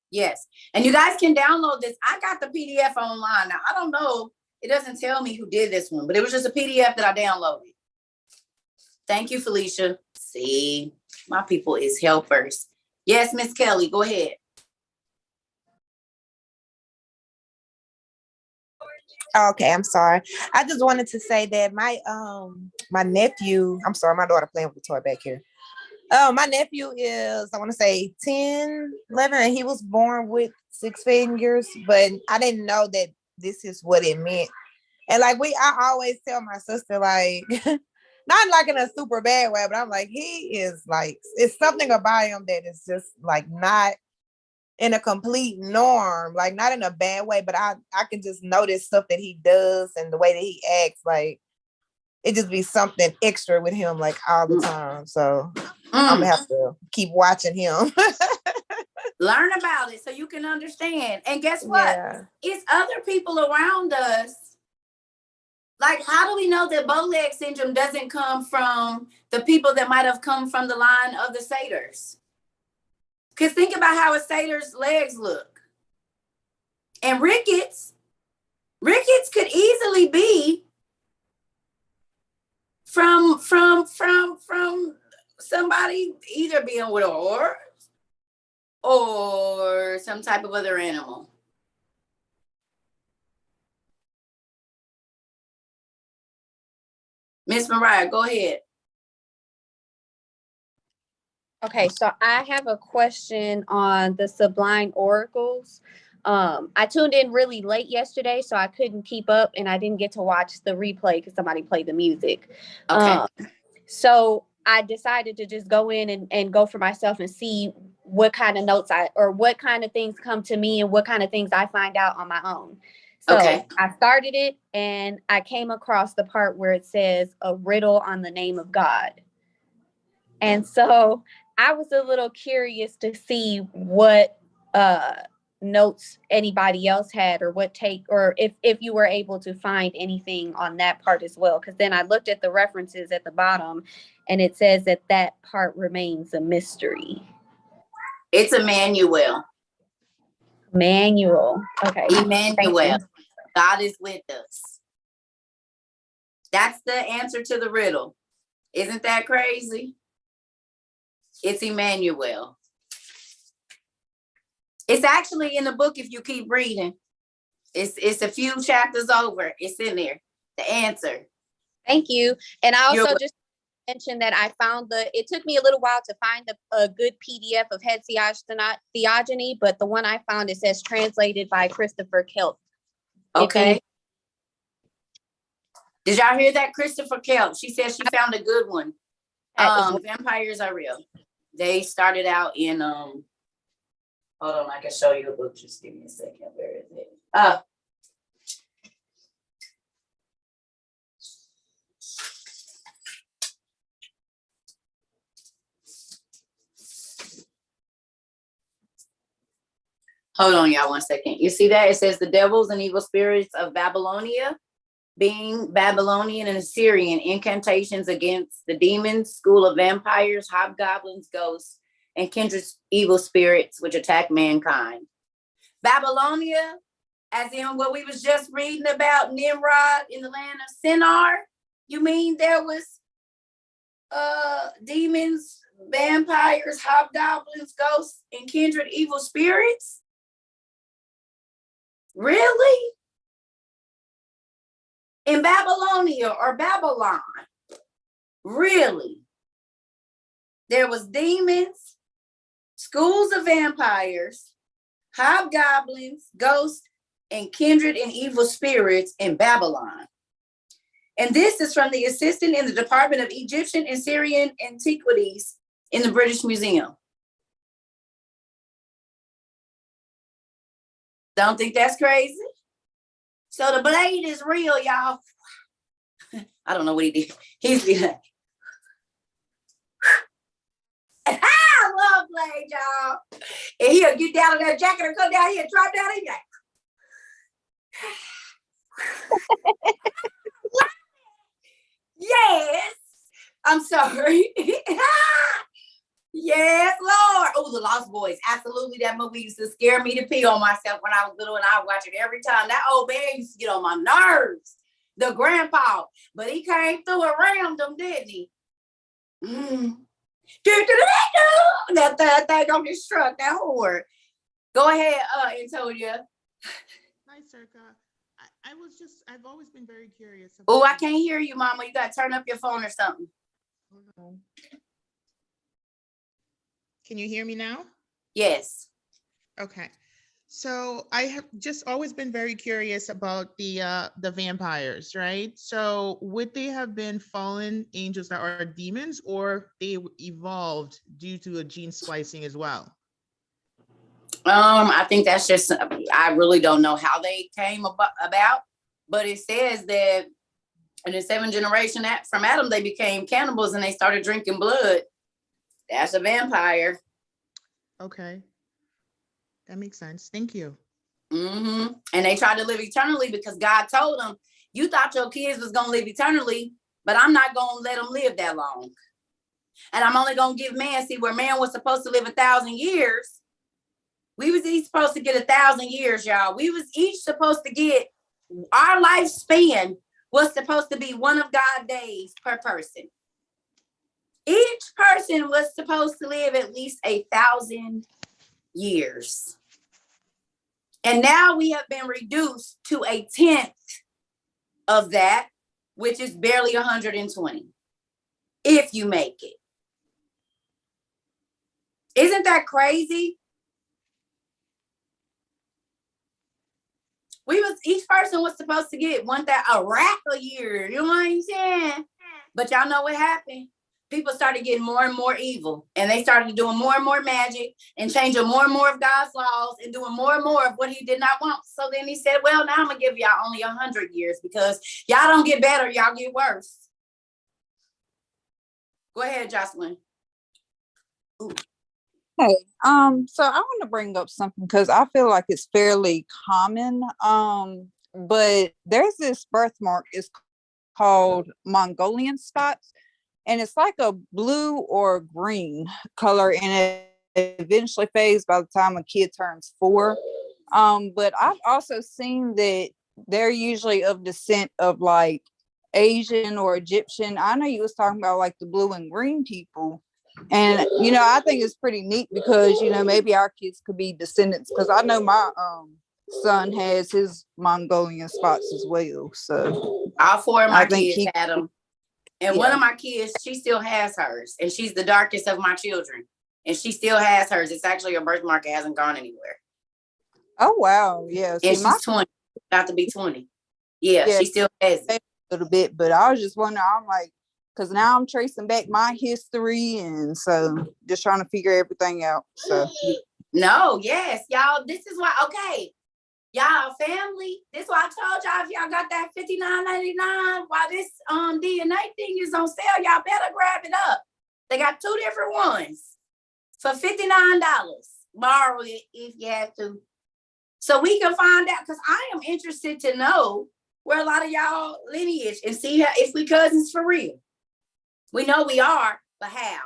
Yes. And you guys can download this. I got the PDF online. Now, I don't know. It doesn't tell me who did this one, but it was just a PDF that I downloaded. Thank you, Felicia. See, my people is helpers. Yes, Miss Kelly, go ahead. Okay, I'm sorry. I just wanted to say that my nephew, I'm sorry, my daughter playing with the toy back here. My nephew is, I want to say 10, 11, and he was born with 6 fingers, but I didn't know that this is what it meant. And like I always tell my sister, like, not like in a super bad way, but I'm like, he is like, it's something about him that is just like not in a complete norm, like not in a bad way, but I can just notice stuff that he does and the way that he acts, like it just be something extra with him like all the time. So I'm gonna have to keep watching him. Learn about it so you can understand. And guess what? Yeah. It's other people around us. Like, how do we know that bow leg syndrome doesn't come from the people that might have come from the line of the satyrs? Because think about how a satyr's legs look. And rickets could easily be from somebody either being with a horse or some type of other animal. Miss Mariah, go ahead. Okay, so I have a question on the Sublime Oracles. I tuned in really late yesterday, so I couldn't keep up, and I didn't get to watch the replay because somebody played the music. Okay. So I decided to just go in and go for myself and see what kind of notes or what kind of things come to me and what kind of things I find out on my own. So Okay. I started it, and I came across the part where it says a riddle on the name of God. And so I was a little curious to see what notes anybody else had, or or if you were able to find anything on that part as well. Because then I looked at the references at the bottom, and it says that part remains a mystery. It's Emmanuel. Manual. Okay. Emmanuel. God is with us. That's the answer to the riddle. Isn't that crazy? It's Emmanuel. It's actually in the book if you keep reading. It's a few chapters over. It's in there. The answer. Thank you. And I also just mentioned that I found it took me a little while to find a good PDF of Hesiod's Theogony, but the one I found, it says translated by Christopher Kelp. Okay. Did y'all hear that? Christopher Kelp. She said she found a good one. Vampires Are Real. They started out in hold on, I can show you a book. Just give me a second. Where is it? Hold on, y'all, 1 second. You see that? It says the devils and evil spirits of Babylonia, being Babylonian and Assyrian, incantations against the demons, school of vampires, hobgoblins, ghosts, and kindred evil spirits which attack mankind. Babylonia, as in what we was just reading about Nimrod in the land of Shinar. You mean there was demons, vampires, hobgoblins, ghosts, and kindred evil spirits? Really? In Babylonia or Babylon? Really? There was demons, schools of vampires, hobgoblins, ghosts, and kindred and evil spirits in Babylon. And this is from the assistant in the Department of Egyptian and Syrian Antiquities in the British Museum. Don't think that's crazy? So the blade is real, y'all. I don't know what he did. He's like, I love blade, y'all. And he'll get down in that jacket and come down here and drop down. He'll be like, yes. I'm sorry. Yes, Lord. Oh, The Lost Boys. Absolutely. That movie used to scare me to pee on myself when I was little, and I would watch it every time. That old man used to get on my nerves. The grandpa. But he came through and rammed them, didn't he? That thing on his truck, that whore. Go ahead, Antonia. Hi, Cerca. I've always been very curious. Oh, I can't hear you, Mama. You got to turn up your phone or something. Hold on. Can you hear me now? Yes. Okay. So I have just always been very curious about the vampires, right? So would they have been fallen angels that are demons, or they evolved due to a gene splicing as well? I think that's just, I really don't know how they came about, but it says that in the seventh generation from Adam, they became cannibals and they started drinking blood. That's a vampire. Okay. That makes sense. Thank you. And they tried to live eternally because God told them, you thought your kids was going to live eternally, but I'm not going to let them live that long. And I'm only going to give man, see, where man was supposed to live 1,000 years, we was each supposed to get 1,000 years, y'all. We was each supposed to get, our lifespan was supposed to be one of God's days per person. Each person was supposed to live at least 1,000 years. And now we have been reduced to 1/10 of that, which is barely 120, if you make it. Isn't that crazy? Each person was supposed to get a rack a year. You know what I'm saying? But y'all know what happened? People started getting more and more evil, and they started doing more and more magic and changing more and more of God's laws and doing more and more of what he did not want. So then he said, well, now I'm gonna give y'all only 100 years because y'all don't get better, y'all get worse. Go ahead, Jocelyn. Ooh. Hey, so I want to bring up something because I feel like it's fairly common. But there's this birthmark, it's called Mongolian spots, and it's like a blue or green color, and it eventually fades by the time a kid turns 4. But I've also seen that they're usually of descent of like Asian or Egyptian. I know you was talking about like the blue and green people. And, I think it's pretty neat because, maybe our kids could be descendants, because I know my son has his Mongolian spots as well. So all 4 of my kids had them. And yeah. One of my kids, she still has hers. And she's the darkest of my children. And she still has hers. It's actually her birthmark. It hasn't gone anywhere. Oh, wow. Yeah. And she's 20, about to be 20. Yeah, she still has it. A little bit, but I was just wondering, I'm like, because now I'm tracing back my history, and so just trying to figure everything out. So no, yes, y'all, this is why, okay, y'all family, this is why I told y'all, if y'all got that $59.99, while this DNA thing is on sale, y'all better grab it up. They got 2 different ones for $59. Borrow it if you have to. So we can find out, because I am interested to know where a lot of y'all lineage and see if we cousins for real. We know we are, but how?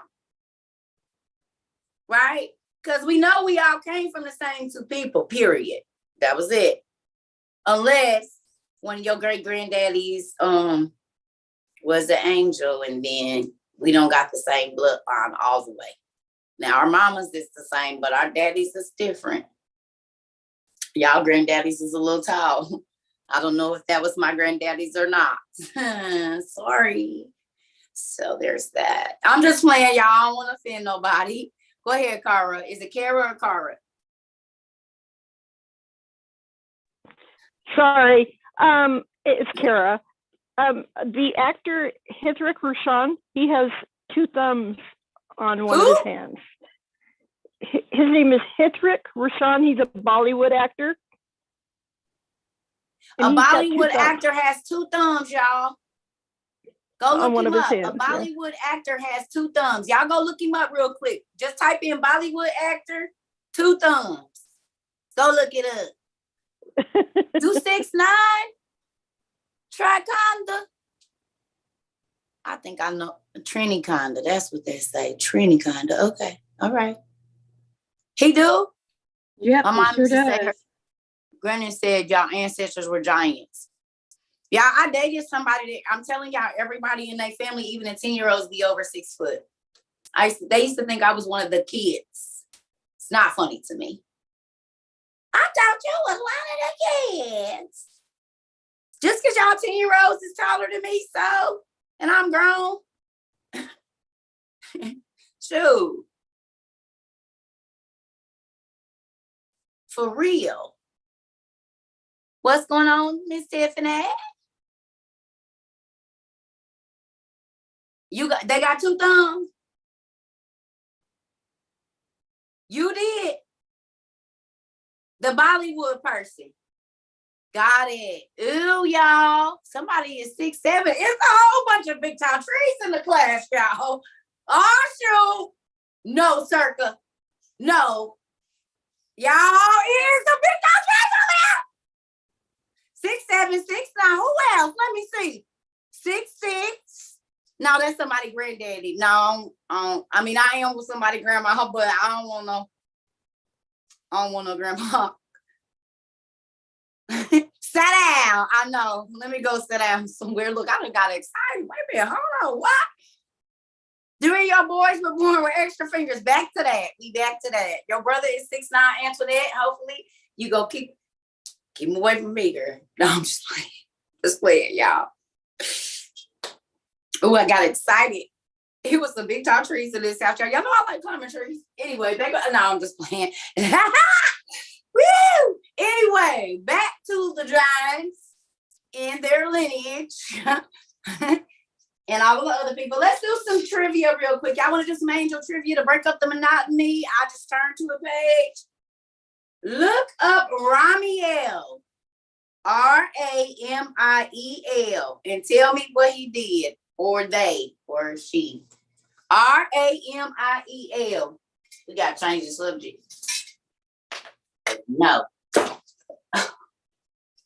Right? Because we know we all came from the same 2 people, period. That was it. Unless one of your great granddaddies was an angel, and then we don't got the same bloodline all the way. Now our mamas is the same, but our daddies is different. Y'all granddaddies is a little tall. I don't know if that was my granddaddies or not. Sorry. So there's that. I'm just playing, y'all. I don't want to offend nobody. Go ahead, Cara. Is it Kara or Cara? Sorry. It's Kara. The actor Hithrick Roshan, he has 2 thumbs on one of his hands. His name is Hithrick Roshan. He's a Bollywood actor. A Bollywood actor has 2 thumbs, y'all. Go look him up. A Bollywood actor has 2 thumbs. Y'all go look him up real quick. Just type in Bollywood actor, 2 thumbs. Go look it up. 269, Triconda. I think I know Triniconda. That's what they say. Triniconda. Okay. All right. He do? Yeah, my mom sure used to say does. her granny said y'all ancestors were giants. Yeah, I dated somebody that I'm telling y'all, everybody in their family, even the 10-year-olds, be over 6 foot. They used to think I was one of the kids. It's not funny to me. I thought you was one of the kids. Just because y'all 10-year-olds is taller than me, so, and I'm grown. Shoot. For real. What's going on, Miss Tiffany? They got 2 thumbs. You did. The Bollywood person. Got it. Ooh, y'all. Somebody is 6'7". It's a whole bunch of big tall trees in the class, y'all. Oh, shoot. No, Cerca. No. Y'all, is the big tall trees over there. 6'7", 6'9". Who else? Let me see. 6'6". No, that's somebody granddaddy. No, I mean, I am with somebody grandma, but I don't want no grandma. Sit down. I know. Let me go sit down somewhere. Look, I done got excited. Wait a minute. Hold on. What? 3 of your boys were born with extra fingers. Back to that. We back to that. Your brother is 6'9", Antoinette. Hopefully, you go keep him away from me, girl. No, I'm just playing. Just playing, y'all. Oh, I got excited. It was some big tall trees in this house. Y'all know I like climbing trees. Anyway, no, I'm just playing. Woo! Anyway, back to the giants and their lineage and all the other people. Let's do some trivia real quick. Y'all want to do some angel trivia to break up the monotony? I just turned to a page. Look up Ramiel, Ramiel, and tell me what he did, or they, or she. Ramiel. We got to change the subject. No.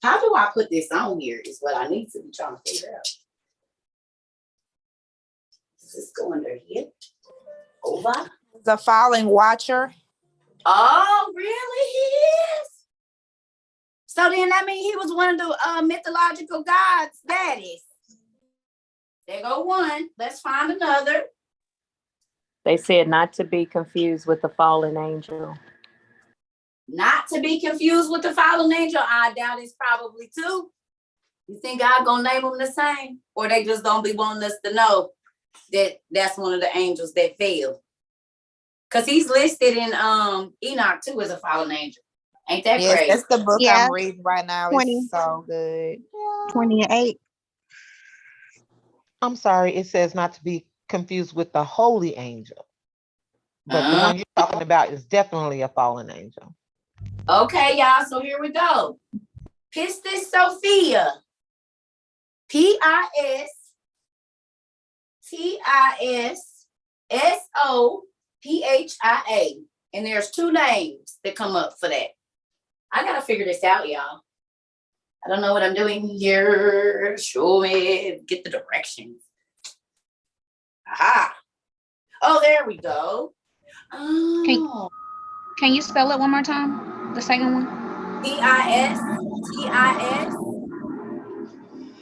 How do I put this on here is what I need to be trying to figure out. Does this go under here? Over? The falling watcher. Oh, really? He is? So then that means he was one of the mythological gods' daddies. There go one. Let's find another. They said not to be confused with the fallen angel. Not to be confused with the fallen angel. I doubt it's probably 2. You think God gonna name them the same? Or they just don't be wanting us to know that that's one of the angels that fell? Because he's listed in Enoch too as a fallen angel. Ain't that Yes, crazy? that's the book Yeah. I'm reading right now. 20. It's so good. 28. I'm sorry, it says not to be confused with the holy angel. But the one you're talking about is definitely a fallen angel. Okay, y'all, so here we go. Pistis Sophia. Pistissophia. And there's 2 names that come up for that. I gotta figure this out, y'all. I don't know what I'm doing here. Show me, get the directions. Aha. Oh, there we go. Oh. Can you spell it one more time? The second one? Pistis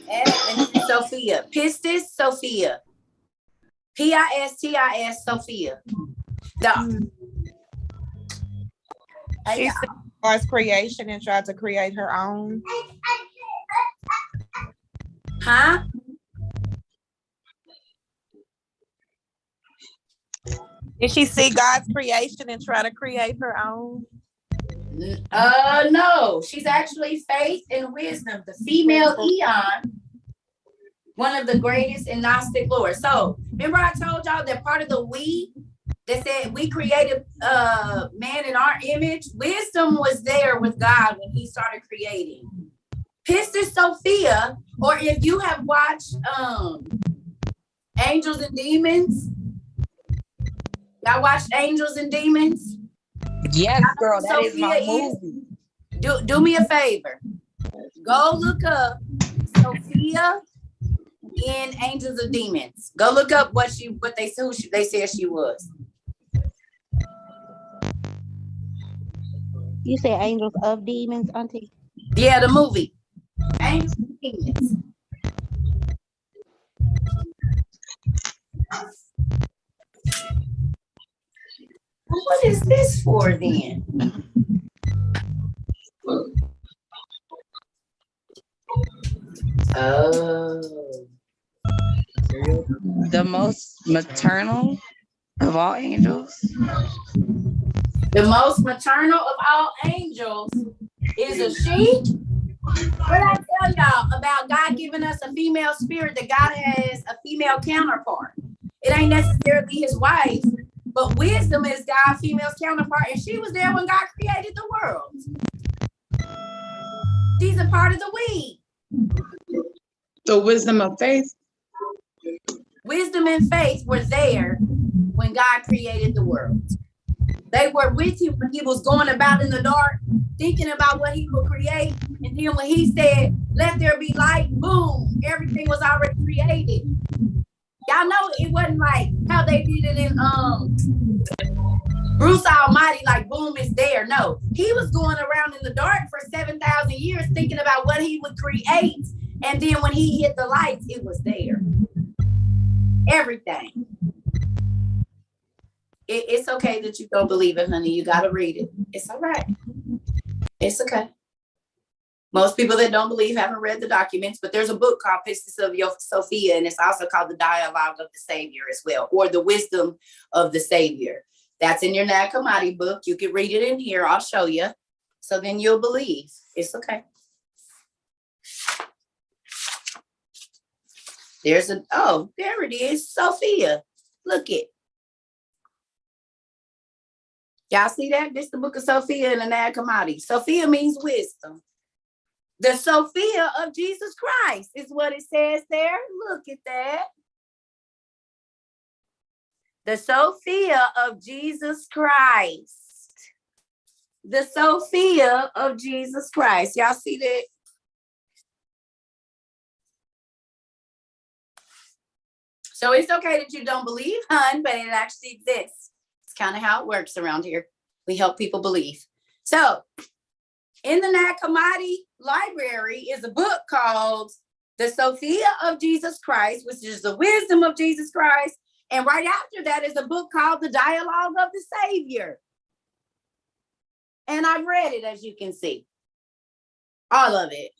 and then Sophia. Pistis Sophia. Pistis Sophia. She said God's creation and tried to create her own. Huh? Did she see God's creation and try to create her own? No, she's actually Faith and Wisdom, the female Eon, one of the greatest in Gnostic lore. So remember I told y'all that part of the we that said we created man in our image. Wisdom was there with God when he started creating. Pistis Sophia, or if you have watched Angels and Demons, y'all watched Angels and Demons? Yes, girl, that Sophia is my movie. Do me a favor. Go look up Sophia in Angels of Demons. Go look up what they said she was. You say Angels of Demons, Auntie? Yeah, the movie. Angels of Demons. What is this for then? Oh. The most maternal of all angels. The most maternal of all angels is a she. What I tell y'all about God giving us a female spirit, that God has a female counterpart. It ain't necessarily his wife, but wisdom is God's female counterpart, and she was there when God created the world. She's a part of the we. The wisdom of faith. Wisdom and faith were there when God created the world. They were with him when he was going about in the dark, thinking about what he would create. And then when he said, let there be light, boom, everything was already created. Y'all know it wasn't like how they did it in Bruce Almighty, like boom, it's there. No, he was going around in the dark for 7,000 years thinking about what he would create. And then when he hit the lights, it was there. Everything. It's okay that you don't believe it, honey. You got to read it. It's all right. It's okay. Most people that don't believe haven't read the documents, but there's a book called Pistis of Sophia, and it's also called The Dialogue of the Savior as well, or The Wisdom of the Savior. That's in your Nag Hammadi book. You can read it in here. I'll show you. So then you'll believe. It's okay. There it is. Sophia. Look it. Y'all see that? This is the book of Sophia in the Nag Hammadi. Sophia means wisdom. The Sophia of Jesus Christ is what it says there. Look at that. The Sophia of Jesus Christ. The Sophia of Jesus Christ. Y'all see that? So it's okay that you don't believe, hun, but it actually exists. It's kind of how it works around here. We help people believe. So in the Nag Hammadi library is a book called The Sophia of Jesus Christ, which is the wisdom of Jesus Christ. And right after that is a book called The Dialogue of the Savior. And I've read it, as you can see. All of it.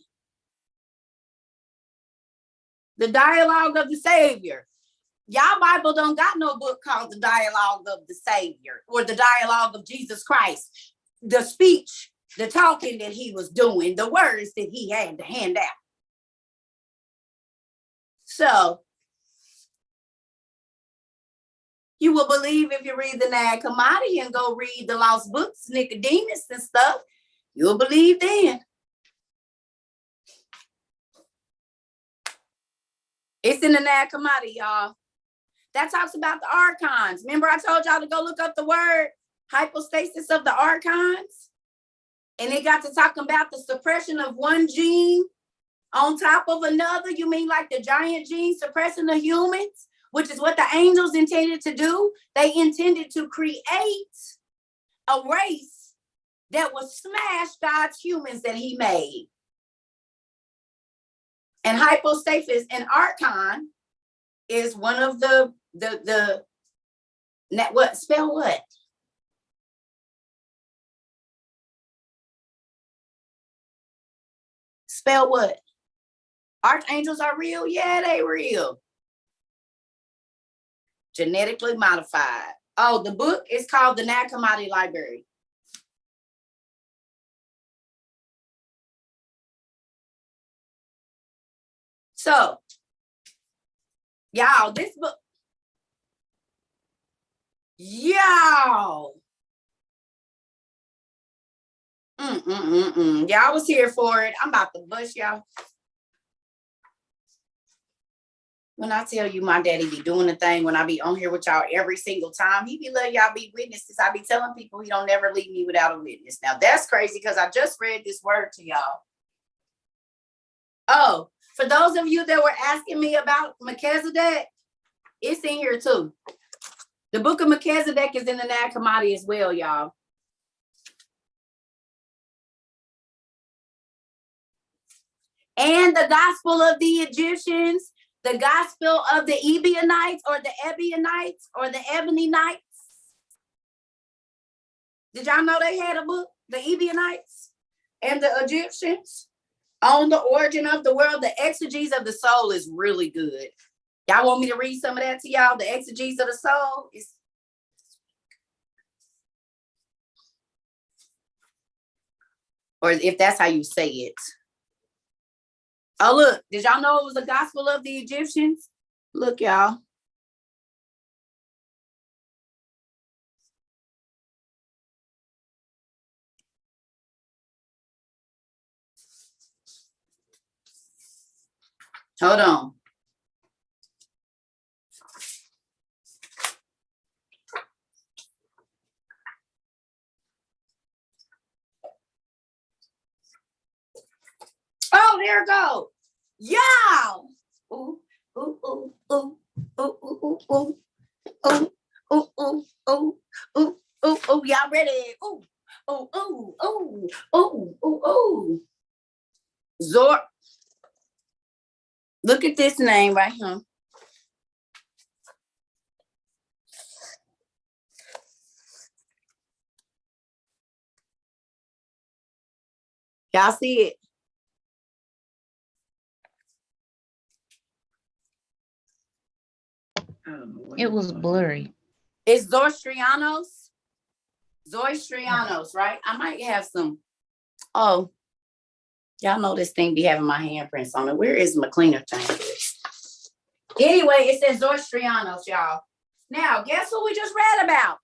The Dialogue of the Savior. Y'all Bible don't got no book called The Dialogue of the Savior or The Dialogue of Jesus Christ. The speech, the talking that he was doing, the words that he had to hand out. So you will believe if you read the Nag Hammadi and go read the Lost Books, Nicodemus and stuff, you'll believe then. It's in the Nag Hammadi, y'all. That talks about the archons. Remember I told y'all to go look up the word hypostasis of the archons? And it got to talking about the suppression of one gene on top of another. You mean like the giant gene suppressing the humans, which is what the angels intended to do? They intended to create a race that would smash God's humans that he made. And hypostasis and archon is one of the what spell what? Spell what? Archangels are real? Yeah, they real. Genetically modified. Oh, the book is called the Nag Hammadi Library. So, y'all, this book, y'all. Y'all was here for it. I'm about to bust y'all. When I tell you my daddy be doing the thing when I be on here with y'all every single time, he be letting y'all be witnesses. I be telling people he don't never leave me without a witness. Now that's crazy because I just read this word to y'all. Oh, for those of you that were asking me about Melchizedek, it's in here too. The book of Melchizedek is in the Nag Hammadi as well, y'all. And the gospel of the Egyptians, the gospel of the Ebionites or the Ebionites or the Ebonites. Did y'all know they had a book, the Ebionites and the Egyptians, on the origin of the world? The exegesis of the soul is really good. Y'all want me to read some of that to y'all? The exegesis of the soul is. Or if that's how you say it. Oh, look, did y'all know it was the gospel of the Egyptians? Look, y'all. Hold on. Oh, there it goes. Y'all. Ooh, ooh, ooh, ooh, ooh, ooh, ooh, ooh, ooh, ooh, ooh, ooh, ooh, ooh. Y'all ready? Ooh, ooh, ooh, ooh, ooh, ooh, ooh. Zor. Look at this name right here. Y'all see it? It was blurry. It's Zostrianos. Zostrianos, right? I might have some. Oh, y'all know this thing be having my handprints on it. Where is my cleaner thing? Anyway, it says Zostrianos, y'all. Now, guess what we just read about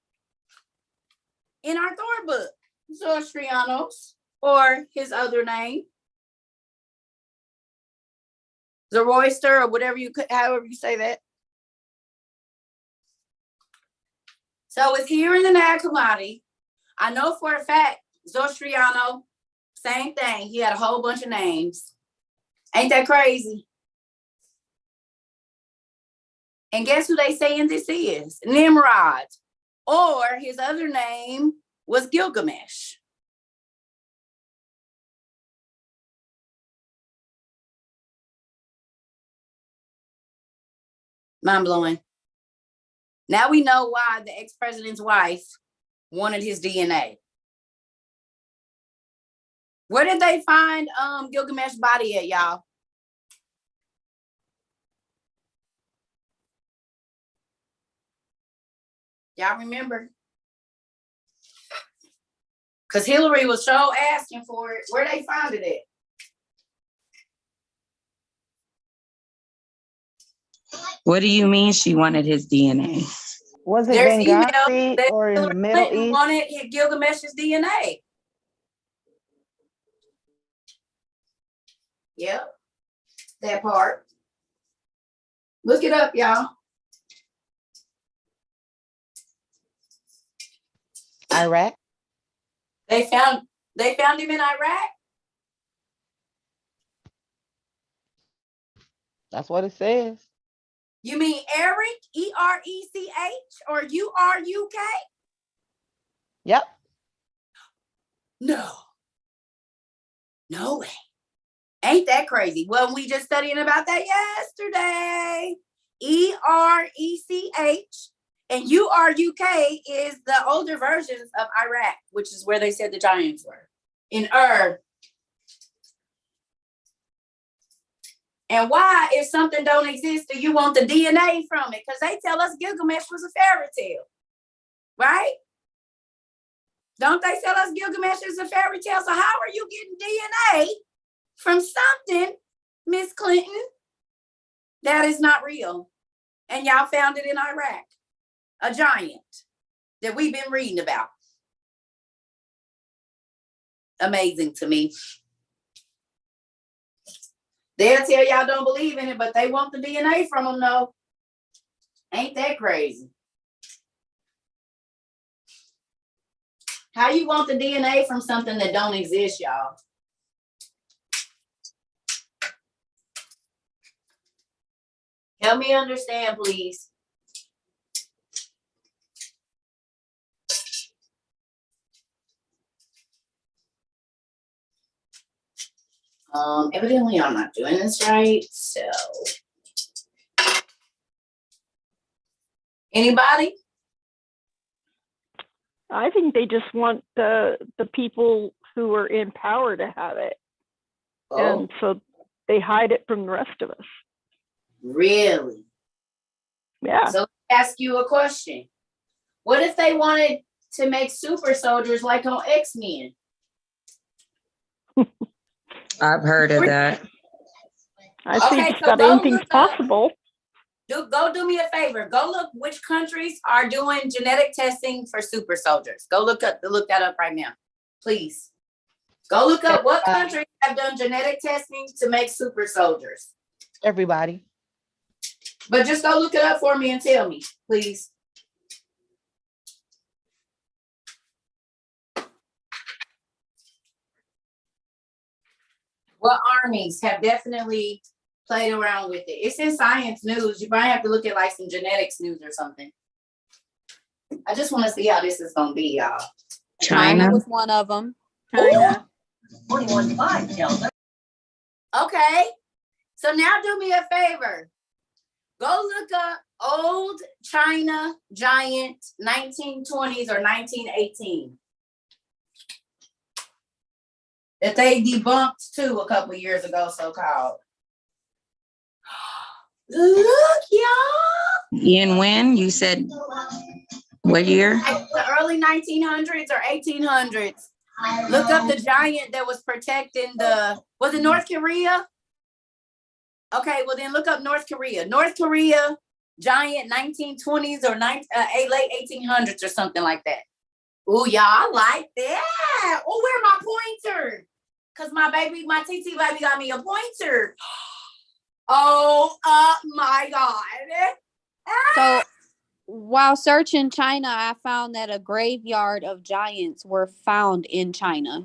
in our Thor book? Zostrianos, or his other name, Zoroaster, or whatever you could, however you say that. So it's here in the Nag Hammadi. I know for a fact, Zostriano, same thing. He had a whole bunch of names. Ain't that crazy? And guess who they saying this is? Nimrod. Or his other name was Gilgamesh. Mind blowing. Now we know why the ex-president's wife wanted his DNA. Where did they find Gilgamesh's body at, y'all? Y'all remember? Because Hillary was so asking for it. Where they found it at? What do you mean she wanted his DNA? Was it There's email Benghazi that or in the Hillary Middle Clinton East? wanted Gilgamesh's DNA. Yep, that part. Look it up, y'all. Iraq? They found him in Iraq. That's what it says. You mean Eric, E-R-E-C-H, or U-R-U-K? Yep. No way. Ain't that crazy? Well, we just studying about that yesterday. E-R-E-C-H and U-R-U-K is the older versions of Iraq, which is where they said the giants were. In Ur. And why, if something don't exist, do you want the DNA from it? Because they tell us Gilgamesh was a fairy tale, right? Don't they tell us Gilgamesh is a fairy tale? So how are you getting DNA from something, Miss Clinton, That is not real. And y'all found it in Iraq. A giant that we've been reading about. Amazing to me. They'll tell y'all don't believe in it, but they want the DNA from them, though. Ain't that crazy? How you want the DNA from something that don't exist, y'all? Help me understand, please. Evidently I'm not doing this right, so. Anybody? I think they just want the people who are in power to have it. Oh. And so they hide it from the rest of us. Really? Yeah. So let me ask you a question. What if they wanted to make super soldiers like on X-Men? I've heard of that. I think Okay, it's got anything's possible. Go do me a favor. Go look which countries are doing genetic testing for super soldiers. Go look that up right now. Please. Go look up what countries have done genetic testing to make super soldiers. Everybody. But just go look it up for me and tell me, please. What armies have definitely played around with it? It's in Science News. You might have to look at like some genetics news or something. I just want to see how this is going to be, y'all. China was one of them. China. 21.5. Okay. So now do me a favor. Go look up old China giant 1920s or 1918. That they debunked too a couple years ago, so-called. Look, y'all. And when? You said what year? Like the early 1900s or 1800s. Look up the giant that was protecting was it North Korea? Okay, well then look up North Korea. North Korea giant 1920s or late 1800s or something like that. Oh, y'all, I like that. Oh, where my pointer? Because my TT baby got me a pointer. Oh, my God. So while searching China, I found that a graveyard of giants were found in China.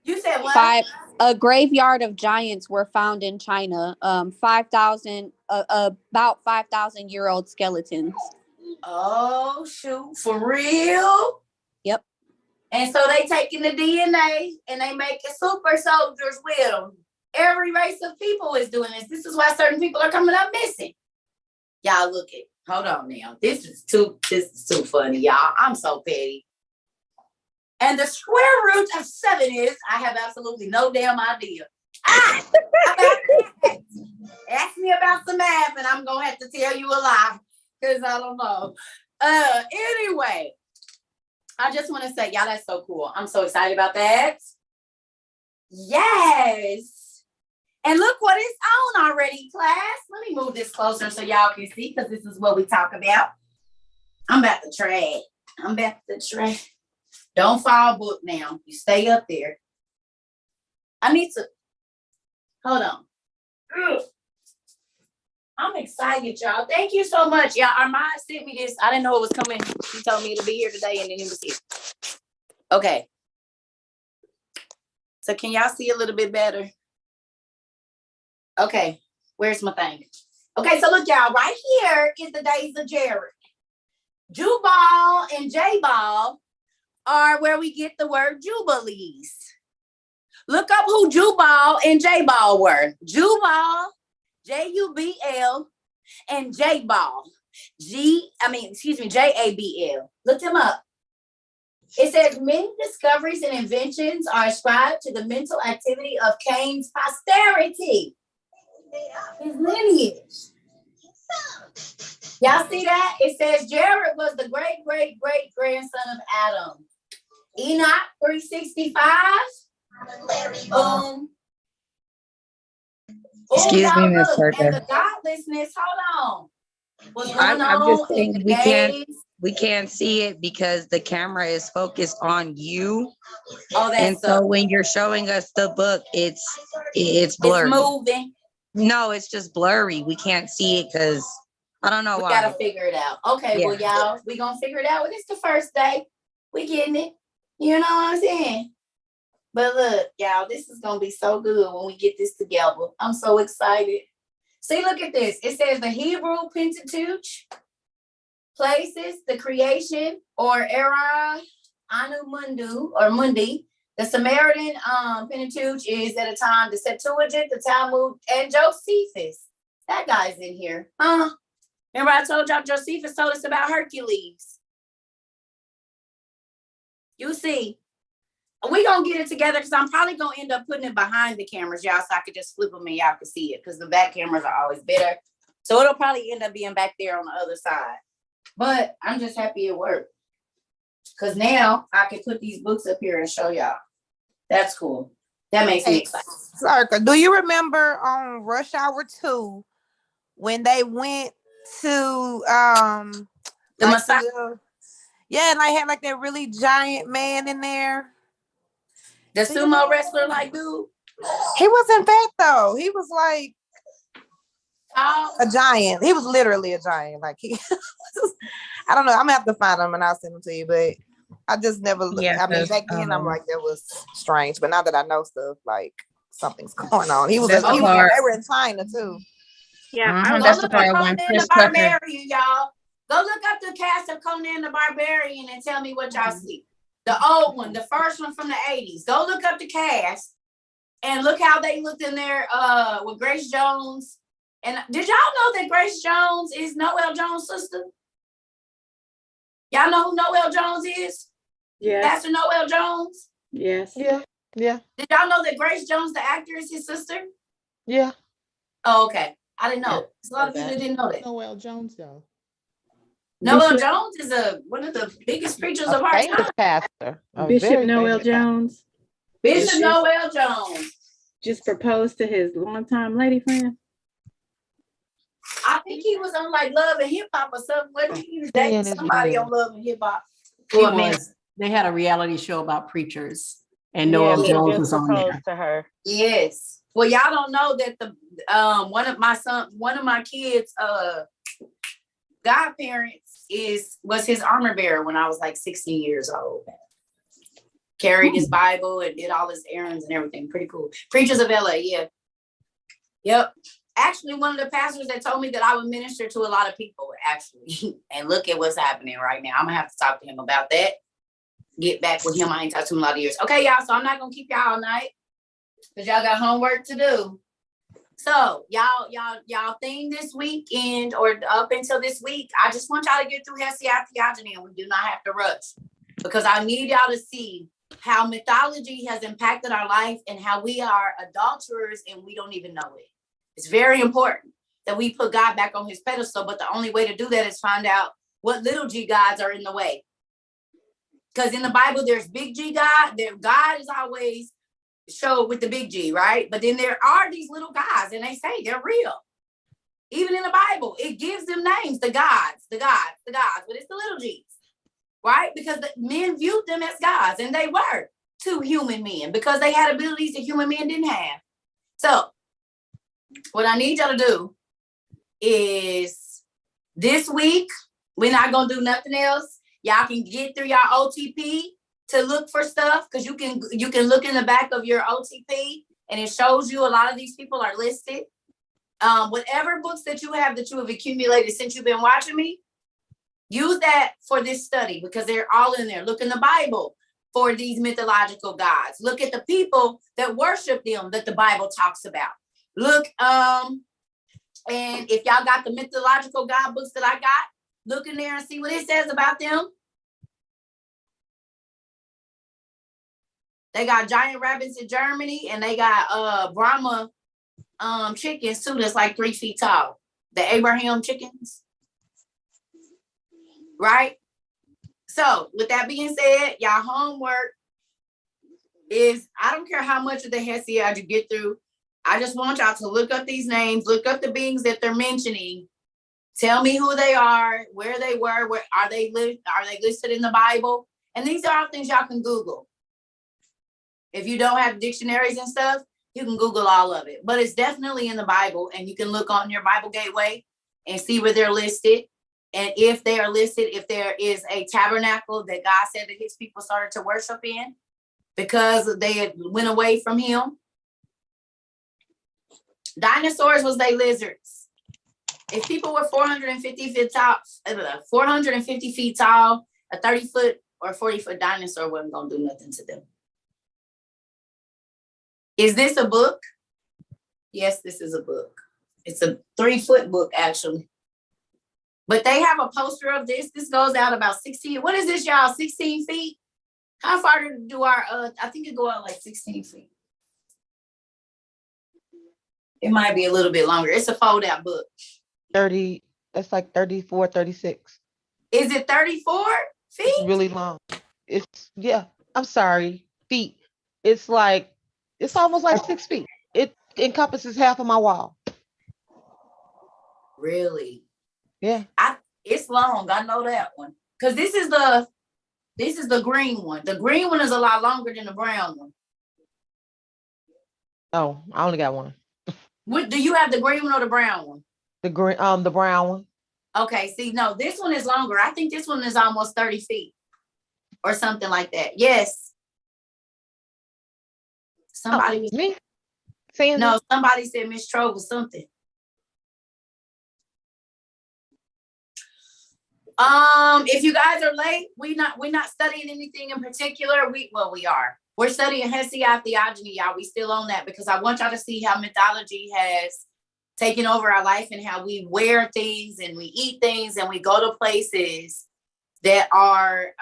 You said what? A graveyard of giants were found in China. 5,000, about 5,000-year-old skeletons. Oh, shoot. For real? Yep. And so they taking the DNA and they making super soldiers with them. Every race of people is doing this. This is why certain people are coming up missing. Y'all look at, hold on now. This is too funny, y'all. I'm so petty. And the square root of 7 is, I have absolutely no damn idea. Ask me about some math and I'm going to have to tell you a lie because I don't know. Anyway, I just want to say, y'all, that's so cool. I'm so excited about that. Yes. And look what it's on already, class. Let me move this closer so y'all can see because this is what we talk about. I'm about to trade. Don't fall book now. You stay up there. I need to, hold on. I'm excited, y'all. Thank you so much. Y'all, Armand sent me this. I didn't know it was coming. He told me to be here today and then he was here. Okay. So can y'all see a little bit better? Okay. Where's my thing? Okay, so look, y'all. Right here is the days of Jared. Jubal and Jabal are where we get the word Jubilees. Look up who Jubal and Jabal were. Jubal, Jubal, and Jabal, Jabl. Look them up. It says many discoveries and inventions are ascribed to the mental activity of Cain's posterity, his lineage. Y'all see that? It says Jared was the great-great-great-grandson of Adam. Enoch, 365. Excuse me, Miss Look, and Cerca. the godlessness, hold on. What's I'm going just on in saying the we days? can't see it because the camera is focused on you. Oh, And that's so when you're showing us the book, it's it's blurry. moving. No, it's just blurry. We can't see it because I don't know We why. gotta figure it out. Okay, well, y'all, we gonna figure it out. Well, it's the first day. We getting it. You know what I'm saying? But look, y'all, this is gonna be so good when we get this together. I'm so excited. See, look at this. It says the Hebrew Pentateuch places the creation or era Anu Mundu or Mundi. The Samaritan Pentateuch is at a time the Septuagint, the Talmud, and Josephus. That guy's in here. Remember I told y'all Josephus told us about Hercules. You see, we gonna get it together because I'm probably gonna end up putting it behind the cameras, y'all, so I could just flip them and y'all can see it because the back cameras are always better. So it'll probably end up being back there on the other side. But I'm just happy it worked. Because now I can put these books up here and show y'all. That's cool. That makes me excited. Circa, do you remember on Rush Hour 2 when they went to The like Messiah? yeah, and I had like that really giant man in there. The sumo wrestler like dude? He wasn't fat though. He was like a giant. He was literally a giant. Like he I don't know. I'm gonna have to find him and I'll send him to you, but I just never I mean back then I'm like that was strange, but now that I know stuff, like something's going on. He was they were in China too. Yeah, Mhm, go that's the look part up when Conan Chris the Tucker. Barbarian, y'all. Go look up the cast of Conan the Barbarian and tell me what y'all see. The old one, the first one from the 80s. Go look up the cast and look how they looked in there with Grace Jones. And did y'all know that Grace Jones is Noel Jones' sister? Y'all know who Noel Jones is? Yes. Pastor Noel Jones? Yes. Yeah. Did y'all know that Grace Jones, the actor, is his sister? Yeah. Oh, okay. I didn't know. There's a lot of people that didn't know that. Noel Jones, though. Noel Jones is one of the biggest preachers of our Famous time. pastor. Bishop Noel Jones. Bishop Noel Jones. Just proposed to his longtime lady friend. I think he was on like Love and Hip Hop or something. Wasn't he? He was dating somebody on Love and Hip Hop. They had a reality show about preachers, and Noel Jones was on there. To her. Yes. Well, y'all don't know that the one of my kids' godparents was his armor bearer when I was like 16 years old. Carried his Bible and did all his errands and everything. Pretty cool. Preachers of LA, yeah. Yep. Actually, one of the pastors that told me that I would minister to a lot of people, actually. And look at what's happening right now. I'm gonna have to talk to him about that. Get back with him. I ain't talked to him in a lot of years. Okay, y'all. So I'm not gonna keep y'all all night because y'all got homework to do. So y'all thing this weekend or up until this week, I just want y'all to get through Hesiod Theogony, and we do not have to rush because I need y'all to see how mythology has impacted our life and how we are adulterers and we don't even know it. It's very important that we put God back on his pedestal, but the only way to do that is find out what little g gods are in the way. Because in the Bible, there's big G God. God is always showed with the big G, right? But then there are these little gods, and they say they're real. Even in the Bible, it gives them names, the gods, but it's the little G's, right? Because the men viewed them as gods, and they were two human men because they had abilities that human men didn't have. So what I need y'all to do is this week, we're not going to do nothing else. Y'all can get through your OTP to look for stuff because you can look in the back of your OTP and it shows you a lot of these people are listed. Whatever books that you have accumulated since you've been watching me, use that for this study because they're all in there. Look in the Bible for these mythological gods. Look at the people that worship them that the Bible talks about. Look, and if y'all got the mythological god books that I got, look in there and see what it says about them. They got giant rabbits in Germany, and they got Brahma chickens too. That's like 3 feet tall. The Abraham chickens, right? So, with that being said, y'all homework is I don't care how much of the Hesiod you get through. I just want y'all to look up these names, look up the beings that they're mentioning. Tell me who they are, where they were, where are they listed in the Bible? And these are all things y'all can Google. If you don't have dictionaries and stuff, you can Google all of it. But it's definitely in the Bible, and you can look on your Bible Gateway and see where they're listed. And if they are listed, if there is a tabernacle that God said that his people started to worship in because they had went away from him. Dinosaurs, was they lizards? If people were 450 feet tall, 450 feet tall, a 30-foot or 40-foot dinosaur wasn't gonna do nothing to them. Is this a book? Yes, this is a book. It's a 3-foot book, actually. But they have a poster of this. This goes out about 16. What is this, y'all? 16 feet? How far do our, I think it go out like 16 feet. It might be a little bit longer. It's a fold out book. 30, that's like 34, 36. Is it 34 feet? It's really long. It's, yeah, I'm sorry, feet. It's like, it's almost like 6 feet. It encompasses half of my wall. Really? Yeah. It's long. I know that one. Because this is the green one. The green one is a lot longer than the brown one. Oh, I only got one. What do you have, the green one or the brown one? The green, the brown one. Okay, see, no, this one is longer. I think this one is almost 30 feet or something like that. Yes. Somebody was me saying no, somebody said Miss Trova something. If you guys are late, we're not studying anything in particular. We are. We're studying Hesiod theogony, y'all. We still on that because I want y'all to see how mythology has taken over our life and how we wear things and we eat things and we go to places that are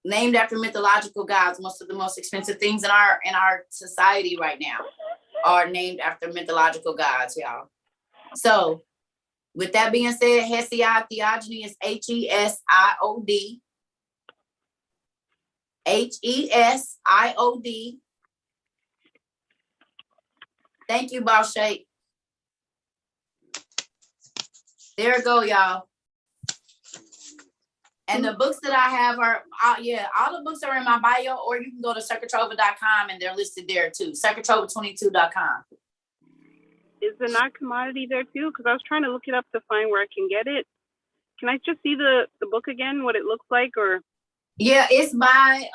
named after mythological gods. Most of the most expensive things in our society right now are named after mythological gods, y'all. So with that being said, Hesiod theogony is Hesiod. Hesiod. Thank you, Boss Shape. There we go, y'all. And the books that I have are, all the books are in my bio, or you can go to cercatrova.com and they're listed there too. Cercatrova22.com. Is the non-commodity there too? Because I was trying to look it up to find where I can get it. Can I just see the book again, what it looks like, or? Yeah, it's by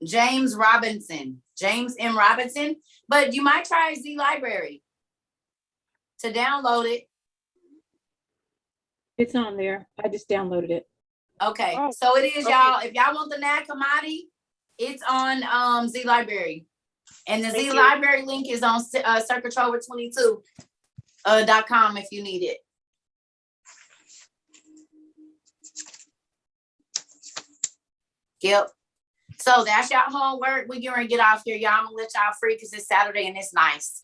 James M. Robinson, but you might try Z Library to download it. It's on there. I just downloaded it. Okay, so it is, y'all. If y'all want the Nag Commodity, it's on Z Library. And the Z Library link is on cercatrova22.com if you need it. Yep. So that's y'all homework. We're going to get off here. Y'all, I'm going to let y'all free because it's Saturday and it's nice.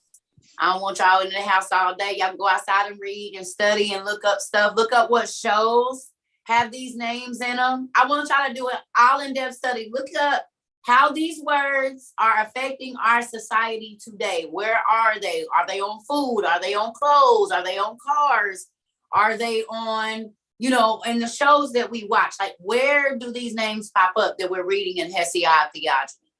I don't want y'all in the house all day. Y'all can go outside and read and study and look up stuff. Look up what shows have these names in them. I want y'all to do an all-in-depth study. Look up how these words are affecting our society today. Where are they? Are they on food? Are they on clothes? Are they on cars? Are they on, in the shows that we watch? Like, where do these names pop up that we're reading in Hesiod theogony?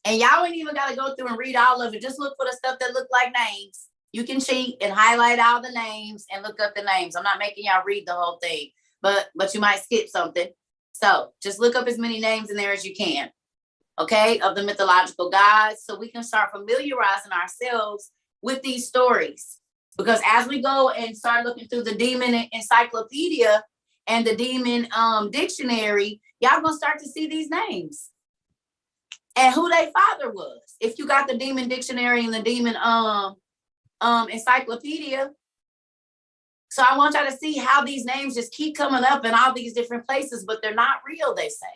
And y'all ain't even got to go through and read all of it. Just look for the stuff that look like names. You can cheat and highlight all the names and look up the names. I'm not making y'all read the whole thing, but you might skip something. So just look up as many names in there as you can, okay, of the mythological gods, so we can start familiarizing ourselves with these stories. Because as we go and start looking through the demon encyclopedia and the demon dictionary, y'all gonna start to see these names and who their father was. If you got the demon dictionary and the demon encyclopedia. So I want y'all to see how these names just keep coming up in all these different places, but they're not real, they say.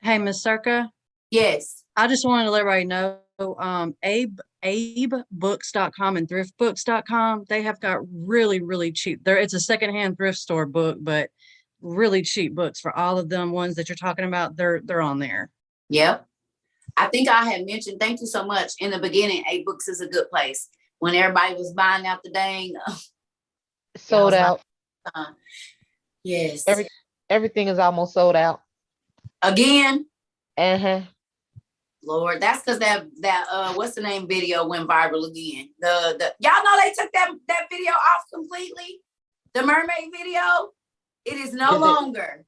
Hey, Miss Cerca. Yes. I just wanted to let everybody know, abebooks.com and thriftbooks.com, they have got really, really cheap. It's a secondhand thrift store book, but really cheap books for all of them ones that you're talking about. They're on there. Yep. I think I had mentioned, thank you so much. In the beginning, 8 Books is a good place. When everybody was buying out the dang. Sold out. Yes. Everything is almost sold out. Again? Uh-huh. Lord, that's because that what's the name video went viral again. The y'all know they took that video off completely. The mermaid video. It is no longer.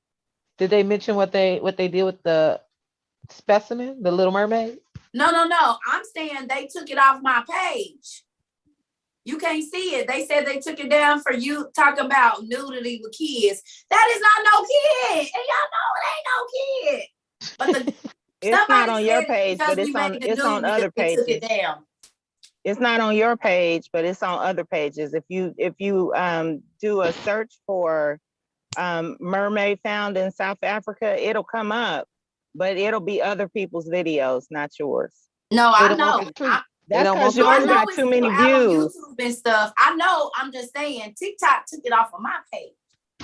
Did they mention what they did with the specimen, the Little Mermaid? No. I'm saying they took it off my page. You can't see it. They said they took it down for you talking about nudity with kids. That is not no kid. And y'all know it ain't no kid. But it's not on your page, but it's on other pages. Took it down. It's not on your page, but it's on other pages. If you do a search for mermaid found in South Africa, it'll come up, but it'll be other people's videos, not yours. No, I know. That's because yours got too many views. YouTube and stuff. I know. I'm just saying TikTok took it off of my page.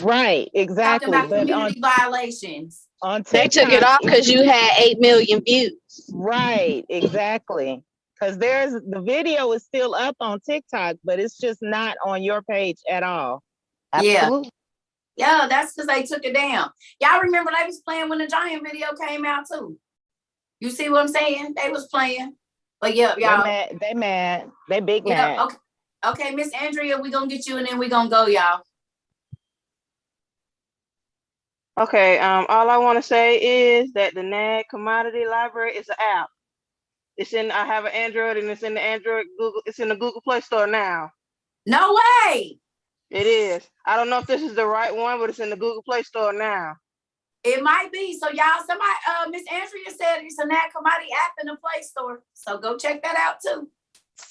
Right, exactly. Talking about community violations. On TikTok, They took it off because you had 8 million views. Right, exactly. Because the video is still up on TikTok, but it's just not on your page at all. Absolutely. Yeah, that's because they took it down. Y'all remember they was playing when the Giant video came out too. You see what I'm saying? They was playing. But yeah, y'all. They mad. They big mad. Okay, Miss Andrea, we gonna get you and then we gonna go, y'all. Okay, all I want to say is that the NAG Commodity Library is an app. I have an Android and it's in the Google Play Store now. No way. It is. I don't know if this is the right one, but it's in the Google Play Store now. It might be. So y'all, somebody, Miss Andrea said it's a NAG Commodity app in the Play Store. So go check that out too.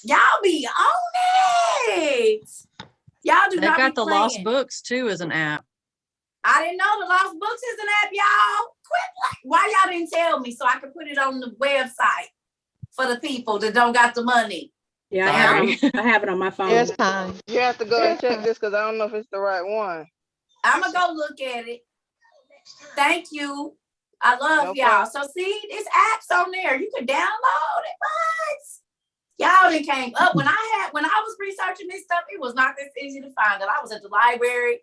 Y'all be on it. Y'all do They not got be the playing. Lost Books too as an app. I didn't know the Lost Books is an app, y'all. Quit. Why y'all didn't tell me so I could put it on the website for the people that don't got the money? Yeah, I have it on my phone. There's time. You have to go and check this because I don't know if it's the right one. I'm going to go look at it. Thank you. I love y'all. So see, this app's on there. You can download it. What? Y'all done came up. When I was researching this stuff, it was not this easy to find. And I was at the library.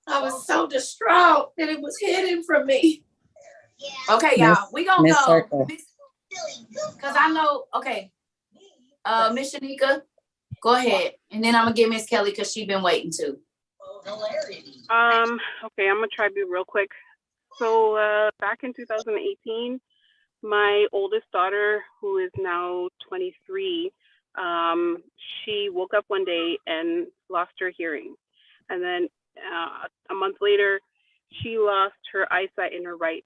I was so distraught that it was hidden from me. Okay, y'all. We gonna go. Because I know, okay. Miss Shanika, go ahead. And then I'm gonna get Miss Kelly because she's been waiting too. Okay, I'm gonna try to be real quick. So back in 2018, my oldest daughter, who is now 23, she woke up one day and lost her hearing. And then a month later, she lost her eyesight in her right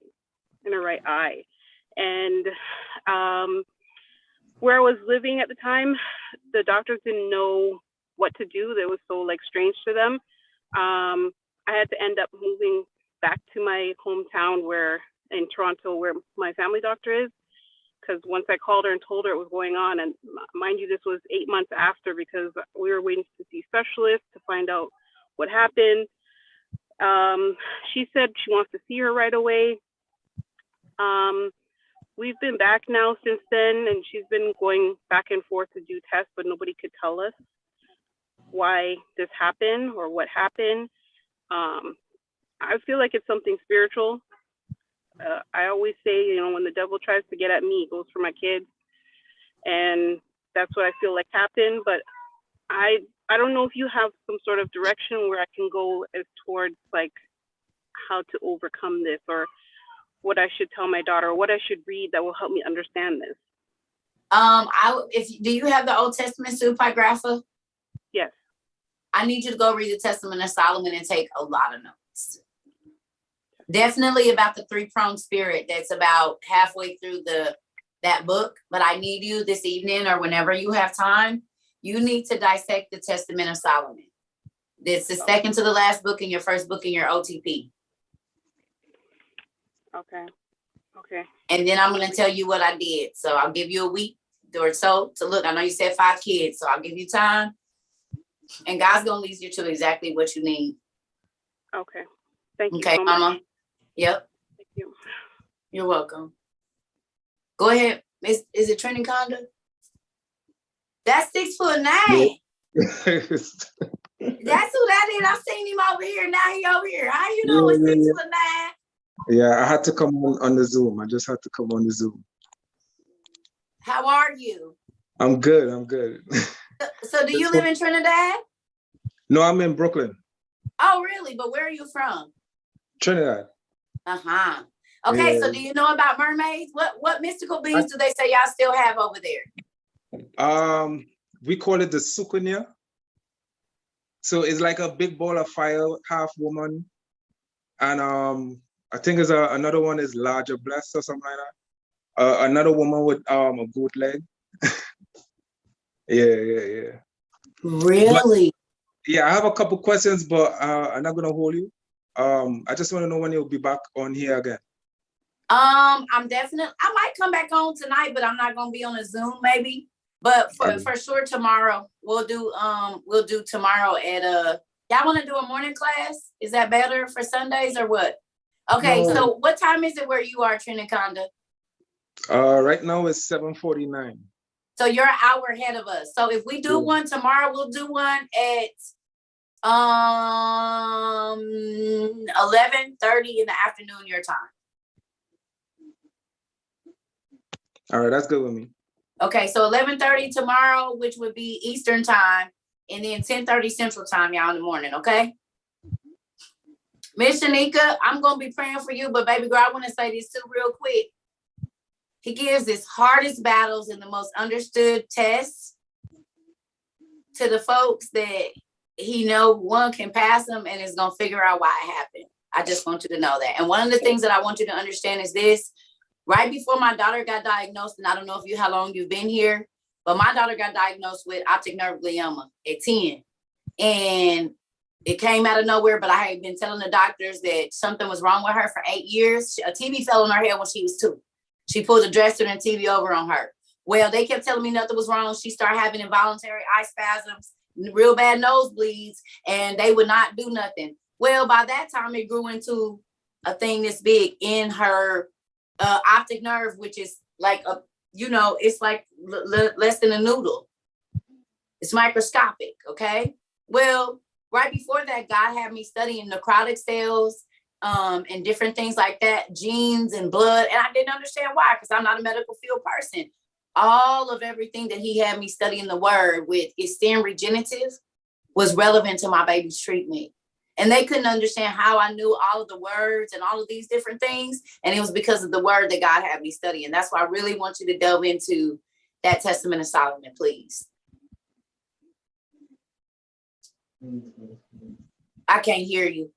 eye. And where I was living at the time, the doctors didn't know what to do. That was so strange to them. I had to end up moving back to my hometown in Toronto, where my family doctor is, because once I called her and told her it was going on, and mind you, this was 8 months after, because we were waiting to see specialists to find out what happened. She said she wants to see her right away. We've been back now since then, and she's been going back and forth to do tests, but nobody could tell us why this happened or what happened. I feel like it's something spiritual. I always say, when the devil tries to get at me, he goes for my kids. And that's what I feel like happened. But I don't know if you have some sort of direction where I can go as towards how to overcome this, or what I should tell my daughter, or what I should read that will help me understand this. Do you have the Old Testament Pseudepigrapha? Yes. I need you to go read the Testament of Solomon and take a lot of notes. Definitely about the three-pronged spirit. That's about halfway through that book. But I need you this evening, or whenever you have time, you need to dissect the Testament of Solomon. It's the second to the last book in your first book in your OTP. Okay. And then I'm going to tell you what I did. So I'll give you a week or so to look. I know you said 5 kids, so I'll give you time. And God's going to lead you to exactly what you need. Okay. Thank you. Okay, so Mama. much. Yep. Thank you. You're welcome. Go ahead. Is it Trinity Conda? That's 6'9". That's who that is. I've seen him over here. Now he over here. How you know it's 6'9"? Yeah, I had to come on the Zoom. I just had to come on the Zoom. How are you? I'm good. I'm good. So do you live in Trinidad? No, I'm in Brooklyn. Oh, really? But where are you from? Trinidad. Uh-huh. Okay, so do you know about mermaids? What mystical beings do they say y'all still have over there? We call it the sukunya. So it's like a big ball of fire, half woman. And I think there's another one is larger blessed or something like that. Another woman with a goat leg. Yeah. Really? But, yeah, I have a couple questions, but I'm not gonna hold you. I just want to know when you'll be back on here again. I might come back on tonight, but I'm not gonna be on a Zoom maybe. But for sure tomorrow we'll do tomorrow at y'all want to do a morning class? Is that better for Sundays or what? Okay, No. so what time is it where you are, Triniconda? Right now it's 7:49. So you're an hour ahead of us. So if we do one tomorrow, we'll do one at 11:30 in the afternoon your time. All right, that's good with me. Okay, so 11:30 tomorrow, which would be Eastern time, and then 10:30 Central time, y'all, in the morning, okay? Miss Shanika, I'm gonna be praying for you, but baby girl, I wanna say this too real quick. He gives his hardest battles and the most understood tests to the folks that he know one can pass them and is gonna figure out why it happened. I just want you to know that. And one of the things that I want you to understand is this. Right before my daughter got diagnosed, and I don't know how long you've been here, but my daughter got diagnosed with optic nerve glioma at 10. And it came out of nowhere, but I had been telling the doctors that something was wrong with her for 8 years. A TV fell on her head when she was 2. She pulled the dresser and TV over on her. Well, they kept telling me nothing was wrong. She started having involuntary eye spasms, real bad nosebleeds, and they would not do nothing. Well, by that time, it grew into a thing this big in her optic nerve, which is like it's like less than a noodle. It's microscopic, okay? Well, right before that, God had me studying necrotic cells and different things like that, genes and blood, and I didn't understand why, because I'm not a medical field person. All of everything that he had me studying the word with is sin regenerative was relevant to my baby's treatment. And they couldn't understand how I knew all of the words and all of these different things. And it was because of the word that God had me studying. That's why I really want you to delve into that Testament of Solomon, please. I can't hear you.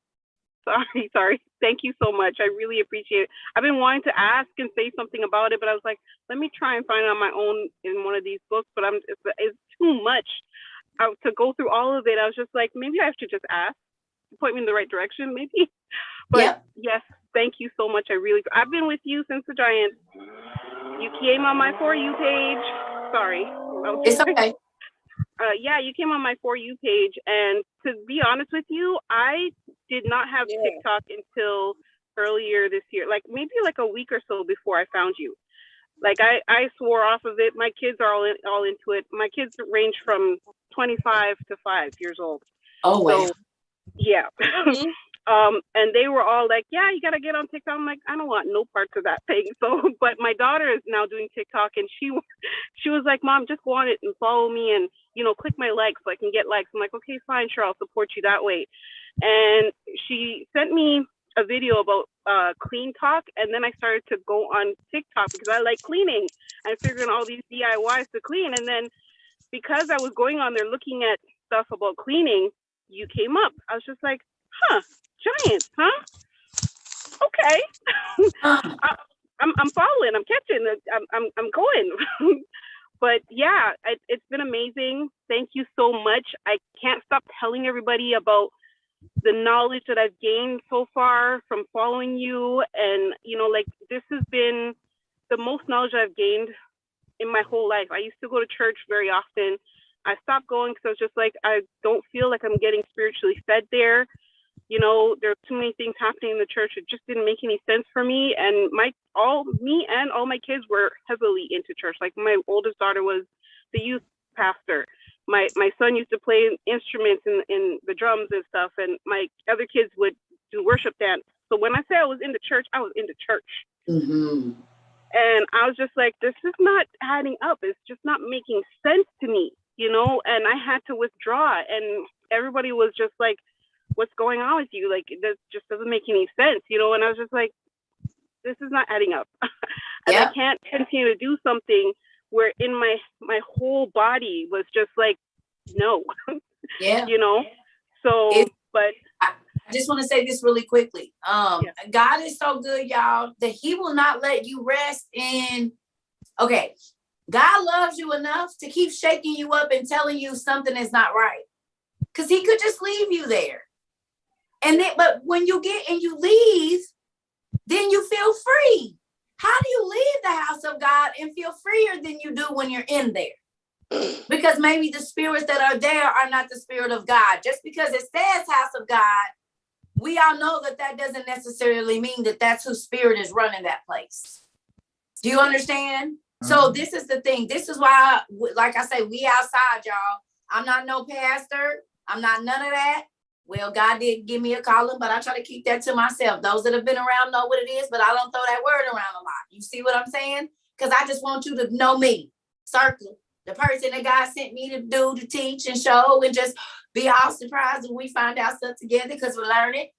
Sorry. Thank you so much. I really appreciate it. I've been wanting to ask and say something about it, but I was like, let me try and find it on my own in one of these books, but it's too much to go through all of it. I was just like, maybe I should just ask. Point me in the right direction, maybe. But yes, thank you so much. I've been with you since the Giants. You came on my For You page. Sorry. It's okay. You came on my For You page, and to be honest with you, I did not have TikTok until earlier this year, like maybe like a week or so before I found you. Like I swore off of it. My kids are all into it. My kids range from 25 to 5 years old. Oh wow. So, yeah. And they were all like, yeah, you gotta get on TikTok. I'm like, I don't want no parts of that thing. So, but my daughter is now doing TikTok, and she was like, Mom, just go on it and follow me, and click my likes so I can get likes. I'm like, okay, fine, sure, I'll support you that way. And she sent me a video about clean talk, and then I started to go on TikTok because I like cleaning and figuring all these DIYs to clean. And then because I was going on there looking at stuff about cleaning, you came up. I was just like, Giants, huh? Okay. I'm following. I'm catching. I'm going. But yeah, it's been amazing. Thank you so much. I can't stop telling everybody about the knowledge that I've gained so far from following you. And, this has been the most knowledge I've gained in my whole life. I used to go to church very often. I stopped going because I was just like, I don't feel like I'm getting spiritually fed there. You know, there are too many things happening in the church. It just didn't make any sense for me. And all my kids were heavily into church. Like my oldest daughter was the youth pastor. My son used to play instruments in the drums and stuff, and my other kids would do worship dance. So when I say I was into church, I was into church. Mm-hmm. And I was just like, this is not adding up. It's just not making sense to me, you know? And I had to withdraw, and everybody was just like, what's going on with you? Like, this just doesn't make any sense, you know? And I was just like, this is not adding up. And I can't continue to do something where in my whole body was just like, no. Yeah. You know? So, but I just want to say this really quickly. God is so good, y'all, that he will not let you rest in. Okay. God loves you enough to keep shaking you up and telling you something is not right. Because he could just leave you there. And then, but when you get and you leave, then you feel free. How do you leave the house of God and feel freer than you do when you're in there? Because maybe the spirits that are there are not the spirit of God. Just because it says house of God, we all know that that doesn't necessarily mean that that's whose spirit is running that place. Do you understand? So this is the thing. This is why, like I say, we outside, y'all. I'm not no pastor. I'm not none of that. Well, God did give me a calling, but I try to keep that to myself. Those that have been around know what it is, but I don't throw that word around a lot. You see what I'm saying? Because I just want you to know me. Circle. The person that God sent me to do, to teach and show, and just be all surprised when we find out stuff together because we're learning.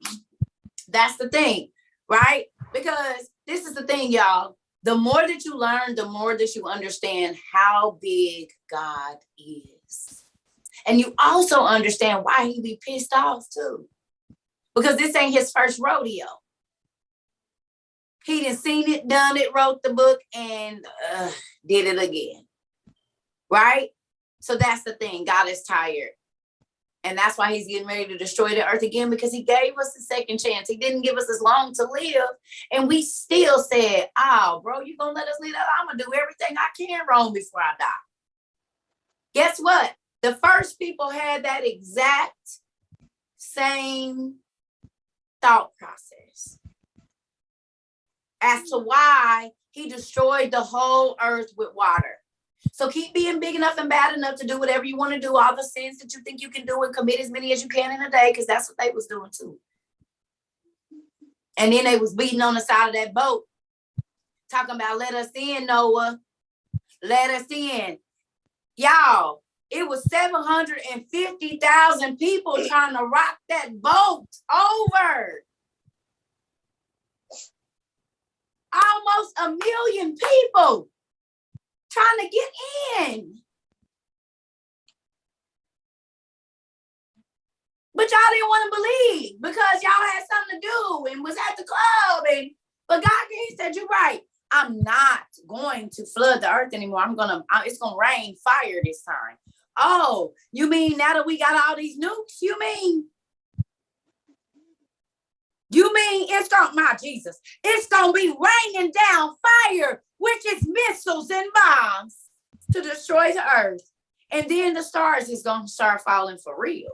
That's the thing, right? Because this is the thing, y'all. The more that you learn, the more that you understand how big God is. And you also understand why he be pissed off too. Because this ain't his first rodeo. He done seen it, done it, wrote the book, and did it again. Right? So that's the thing. God is tired. And that's why he's getting ready to destroy the earth again, because he gave us a second chance. He didn't give us as long to live. And we still said, oh, bro, you gonna let us live that? I'm gonna do everything I can wrong before I die. Guess what? The first people had that exact same thought process as to why he destroyed the whole earth with water. So keep being big enough and bad enough to do whatever you want to do, all the sins that you think you can do, and commit as many as you can in a day, because that's what they was doing too. And then they was beating on the side of that boat, talking about, let us in, Noah. Let us in. Y'all, it was 750,000 people trying to rock that boat over. Almost 1 million people trying to get in. But y'all didn't want to believe because y'all had something to do and was at the club. But God, he said, you're right. I'm not going to flood the earth anymore. It's going to rain fire this time. Oh, you mean now that we got all these nukes, you mean it's going, my Jesus, it's going to be raining down fire, which is missiles and bombs to destroy the earth. And then the stars is going to start falling for real.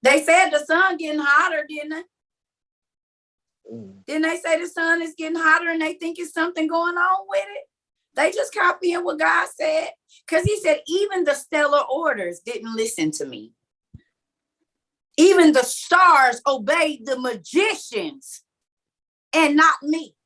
They said the sun getting hotter, didn't they? Didn't they say the sun is getting hotter and they think it's something going on with it? They just copying what God said. Because he said, even the stellar orders didn't listen to me. Even the stars obeyed the magicians and not me.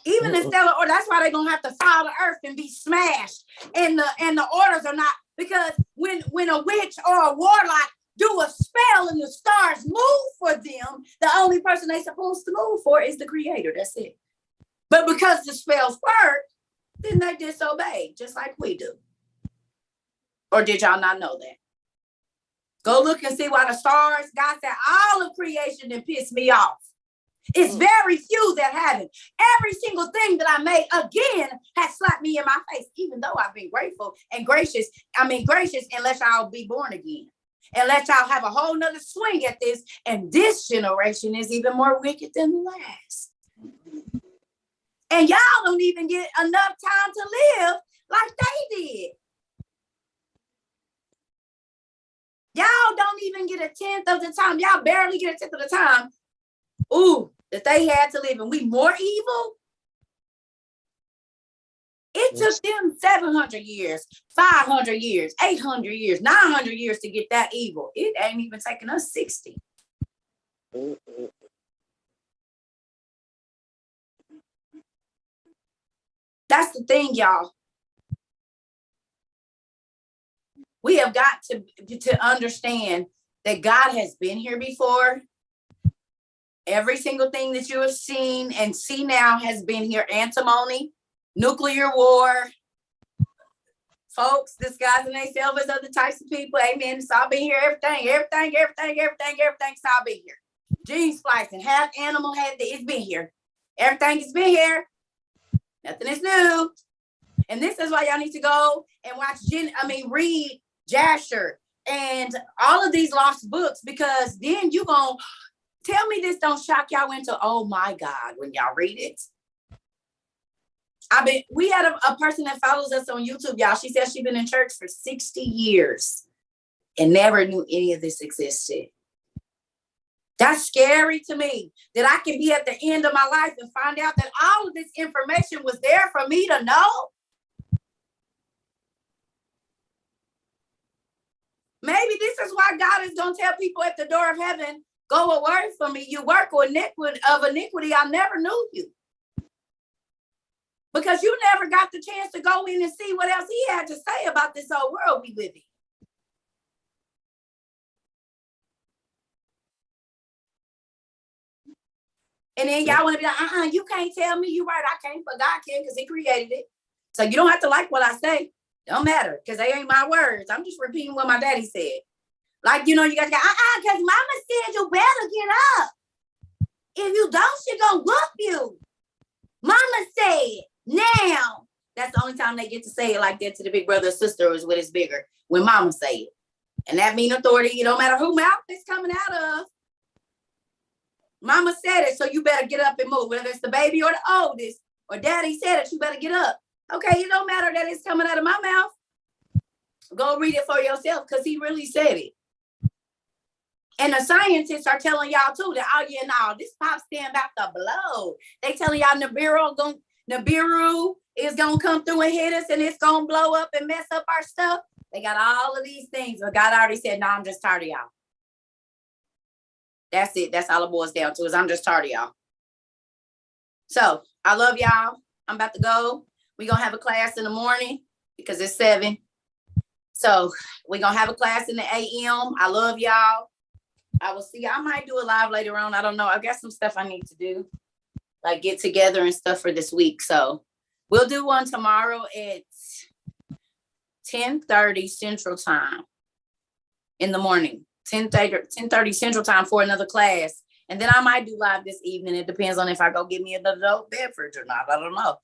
Even the stellar order, that's why they're gonna have to fall to earth and be smashed. And the orders are not, because when a witch or a warlock do a spell and the stars move for them, the only person they're supposed to move for is the creator. That's it. But because the spells work, then they disobey, just like we do. Or did y'all not know that? Go look and see why the stars, God said, all of creation done pissed me off. It's very few that haven't. Every single thing that I made again has slapped me in my face, even though I've been grateful and gracious. Gracious and let y'all be born again. And let y'all have a whole nother swing at this. And this generation is even more wicked than the last. And y'all don't even get enough time to live like they did. Y'all don't even get a tenth of the time. Y'all barely get a tenth of the time. Ooh, that they had to live, and we more evil. It took them 700 years, 500 years, 800 years, 900 years to get that evil. It ain't even taking us 60. That's the thing, y'all. We have got to understand that God has been here before. Every single thing that you have seen and see now has been here. Antimony, nuclear war, folks disguising themselves as other types of people. Amen. It's all been here. Everything. It's all been here. Gene splicing, half animal, it's been here. Everything has been here. Nothing is new. And this is why y'all need to go and watch read Jasher and all of these lost books, because then you gonna tell me this don't shock y'all into, oh my God, when y'all read it. We had a person that follows us on YouTube, y'all. She said she's been in church for 60 years and never knew any of this existed. That's scary to me, that I can be at the end of my life and find out that all of this information was there for me to know. Maybe this is why God is going to tell people at the door of heaven, go away from me, you work of iniquity, I never knew you. Because you never got the chance to go in and see what else he had to say about this whole world we live in. And then y'all want to be like, you can't tell me you right. I can't, but God can, because he created it. So you don't have to like what I say. Don't matter, because they ain't my words. I'm just repeating what my daddy said. Like, you guys go, because mama said you better get up. If you don't, she gonna whoop you. Mama said, now. That's the only time they get to say it like that to the big brother or sister, is when it's bigger, when mama say it. And that mean authority, it don't matter who mouth it's coming out of. Mama said it, so you better get up and move, whether it's the baby or the oldest, or daddy said it, you better get up. Okay, it don't matter that it's coming out of my mouth. Go read it for yourself, because he really said it. And the scientists are telling y'all too that, oh yeah, no, this pop's stand about to blow. They telling y'all Nibiru is gonna come through and hit us, and it's gonna blow up and mess up our stuff. They got all of these things, but God already said, no, I'm just tired of y'all. That's it. That's all it boils down to, is I'm just tired of y'all. So I love y'all. I'm about to go. We're gonna have a class in the morning because it's 7. So we're gonna have a class in the AM. I love y'all. I will see. I might do a live later on. I don't know. I've got some stuff I need to do, like get together and stuff for this week. So we'll do one tomorrow at 10:30 Central Time in the morning. 10:30 Central Time for another class. And then I might do live this evening. It depends on if I go get me an adult beverage or not. I don't know.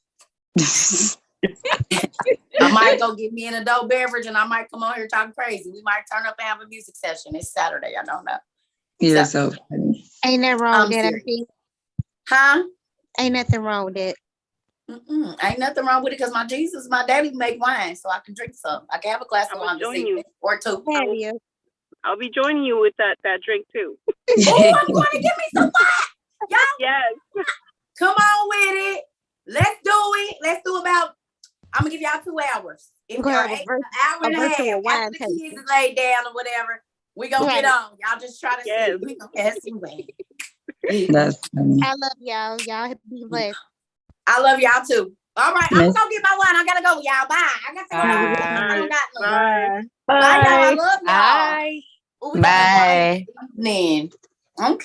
I might go get me an adult beverage, and I might come on here talking crazy. We might turn up and have a music session. It's Saturday. I don't know. You're so funny. Ain't nothing wrong with that, I think. Huh? Ain't nothing wrong with that. Ain't nothing wrong with it, because my daddy make wine, so I can drink some. I can have a glass of wine this evening or 2. I'll be joining you with that drink too. Oh, you want to give me some wine? Y'all? Yes. Come on with it. Let's do it. Let's do about, I'm going to give y'all 2 hours. If you're an hour and a half, after the kids is laid down or whatever, we're going to get on. Y'all just try to see. We're going to have some wine. That's funny. I love y'all. Y'all be blessed. I love y'all too. All right, I'm gonna get my wine. I gotta go, y'all. Bye. I got to go. I don't got no. Bye. Bye, y'all. I love y'all. Bye. Bye. Bye. Then. Okay.